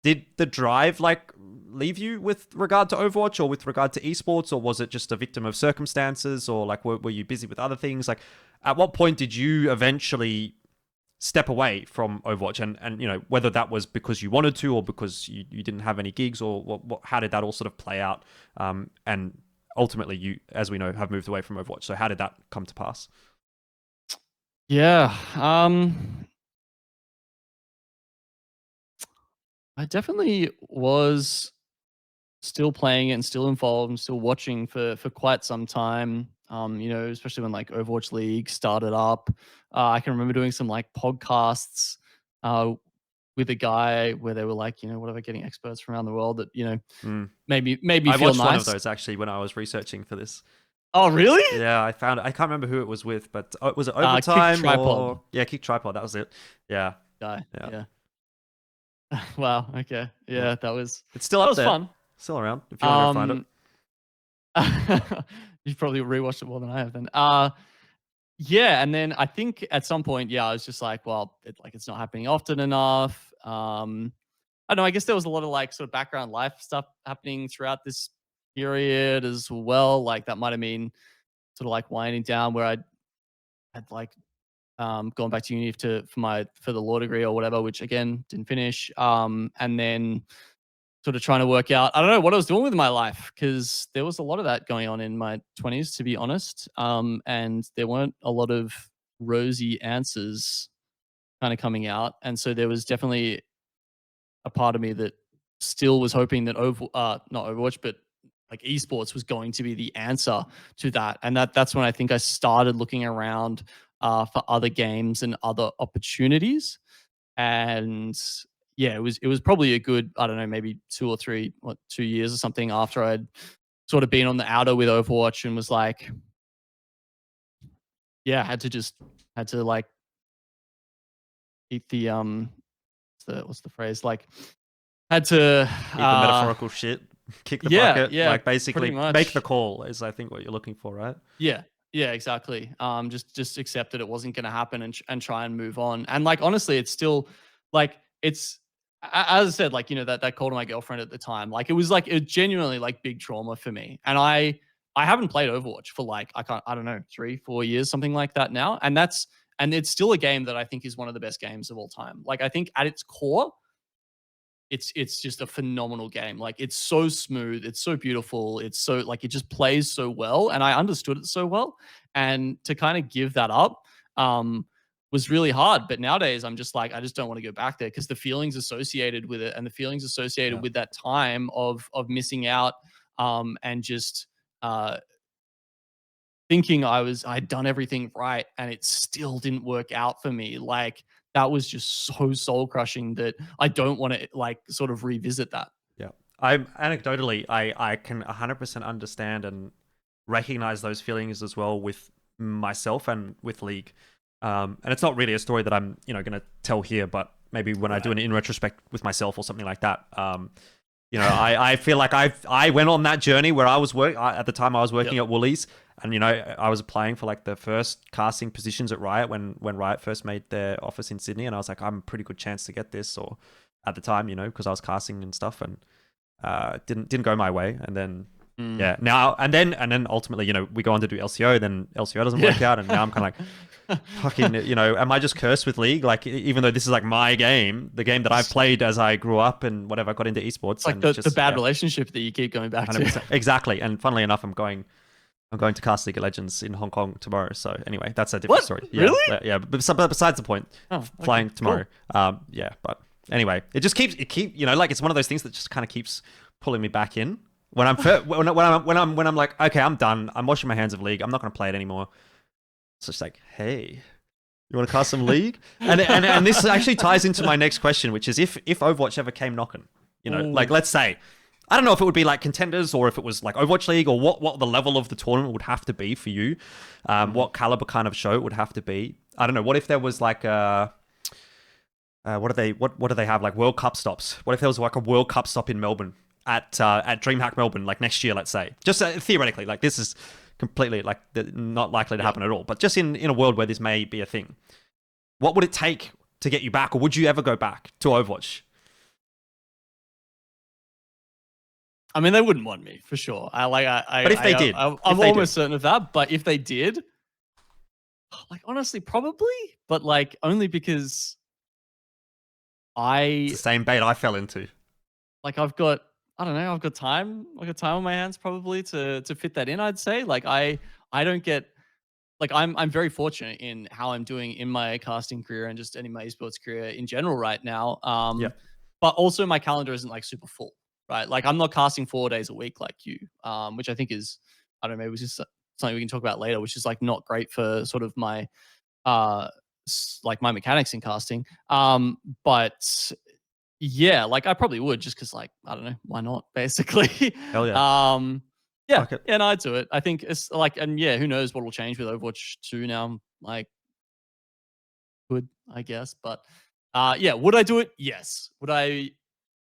did the drive like leave you with regard to Overwatch or with regard to esports, or was it just a victim of circumstances, or like were you busy with other things? Like at what point did you eventually step away from Overwatch, and whether that was because you wanted to or because you didn't have any gigs, or how did that all sort of play out? And ultimately you, as we know, have moved away from Overwatch. So how did that come to pass? Yeah. I definitely was still playing it and still involved and still watching for quite some time. Especially when like Overwatch League started up. I can remember doing some like podcasts with a guy where they were like, whatever, getting experts from around the world that, made me I feel watched nice. one of those actually when I was researching for this. Oh, really? Yeah, I found it. I can't remember who it was with, but was it Overtime? Kick Tripod. Yeah, Kick Tripod. That was it. Yeah. Guy. Yeah. Wow. Okay. Yeah, that was. It's still up there. Fun. Still around. If you want to find it. You've probably rewatched it more than I have then. Yeah, and then I think at some point, I was just like, well, it's not happening often enough. I don't know. I guess there was a lot of like sort of background life stuff happening throughout this period as well. Like that might have been sort of like winding down where I had like gone back to uni for the law degree or whatever, which again didn't finish. And then sort of trying to work out, I don't know what I was doing with my life, because there was a lot of that going on in my 20s, to be honest. And there weren't a lot of rosy answers kind of coming out. And so there was definitely a part of me that still was hoping that not Overwatch, but like esports was going to be the answer to that. And that's when I think I started looking around for other games and other opportunities. And yeah, it was probably a good, I don't know, maybe 2 years or something after I'd sort of been on the outer with Overwatch and was like, yeah, had to like eat the what's the phrase? Like had to eat the metaphorical shit, kick the bucket, like basically make the call is I think what you're looking for, right? Yeah. Yeah, exactly. Just accept that it wasn't going to happen and try and move on. And like honestly, it's still like it's as I said, like that call to my girlfriend at the time, like it was genuinely like big trauma for me. And I haven't played Overwatch for like I don't know 3-4 years, something like that now. And it's still a game that I think is one of the best games of all time. Like I think at its core, it's just a phenomenal game. Like it's so smooth, it's so beautiful, it's so like it just plays so well, and I understood it so well. And to kind of give that up was really hard. But nowadays I'm just like, I just don't want to go back there, because the feelings associated with it and the feelings associated with that time of missing out and just thinking I'd done everything right and it still didn't work out for me. Like that was just so soul crushing that I don't want to like sort of revisit that. Yeah. I can 100% understand and recognize those feelings as well with myself and with League. And it's not really a story that I'm, going to tell here, but maybe when I do an in retrospect with myself or something like that. I feel like I went on that journey where I was at the time I was working at Woolies, and I was applying for like the first casting positions at Riot when Riot first made their office in Sydney, and I was like, I'm a pretty good chance to get this, or at the time, because I was casting and stuff, and didn't go my way, and then now and then ultimately, we go on to do LCO, then LCO doesn't work out, and now I'm kind of like, fucking, am I just cursed with League? Like, even though this is like my game, the game that I've played as I grew up and whatever, I got into esports. It's like the bad relationship that you keep going back 100%. To. Exactly. And funnily enough, I'm going to cast League of Legends in Hong Kong tomorrow. So anyway, that's a different story. Yeah, really? Yeah. But besides the point, flying tomorrow. Cool. But anyway, it like it's one of those things that just kind of keeps pulling me back in. When I'm like, okay, I'm done. I'm washing my hands of League. I'm not going to play it anymore. It's just like, hey, you want to cast some League? And this actually ties into my next question, which is if Overwatch ever came knocking, like let's say I don't know if it would be like Contenders or if it was like Overwatch League or what the level of the tournament would have to be for you. What caliber kind of show it would have to be. I don't know. What if there was like what do they have, like World Cup stops? What if there was like a World Cup stop in Melbourne at DreamHack Melbourne, like next year, let's say? Just theoretically, like this is completely like not likely to happen at all. But just in a world where this may be a thing, what would it take to get you back, or would you ever go back to Overwatch? I mean, they wouldn't want me for sure. But if they did, I'm almost certain of that. But if they did, like honestly, probably. But like only because It's the same bait I fell into. Like I've got time on my hands probably to fit that in, I'd say. Like I don't get, like I'm very fortunate in how I'm doing in my casting career and just in my esports career in general right now. But also my calendar isn't like super full, right? Like I'm not casting 4 days a week like you, which I think is, I don't know, maybe it's just something we can talk about later, which is like not great for sort of my like my mechanics in casting. But yeah, like I probably would just because like, I don't know, why not basically. Hell yeah. Yeah, yeah, no, I'd do it. I think it's like, and yeah, who knows what will change with Overwatch 2 now, like good, I guess. But yeah, would I do it? Yes. Would I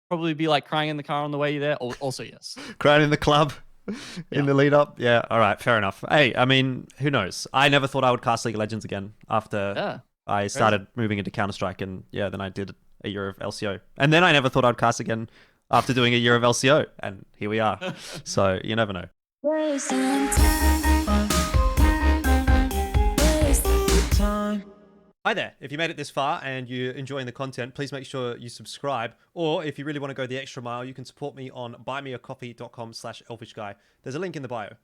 probably be like crying in the car on the way there? Also yes. Crying in the club in the lead up? Yeah, all right, fair enough. Hey, I mean, who knows? I never thought I would cast League of Legends again after I started moving into Counter-Strike, and yeah, then I did a year of LCO. And then I never thought I'd cast again after doing a year of LCO, and here we are. So you never know. Hi there. If you made it this far and you're enjoying the content, please make sure you subscribe. Or if you really want to go the extra mile, you can support me on buymeacoffee.com/elfishguy. There's a link in the bio.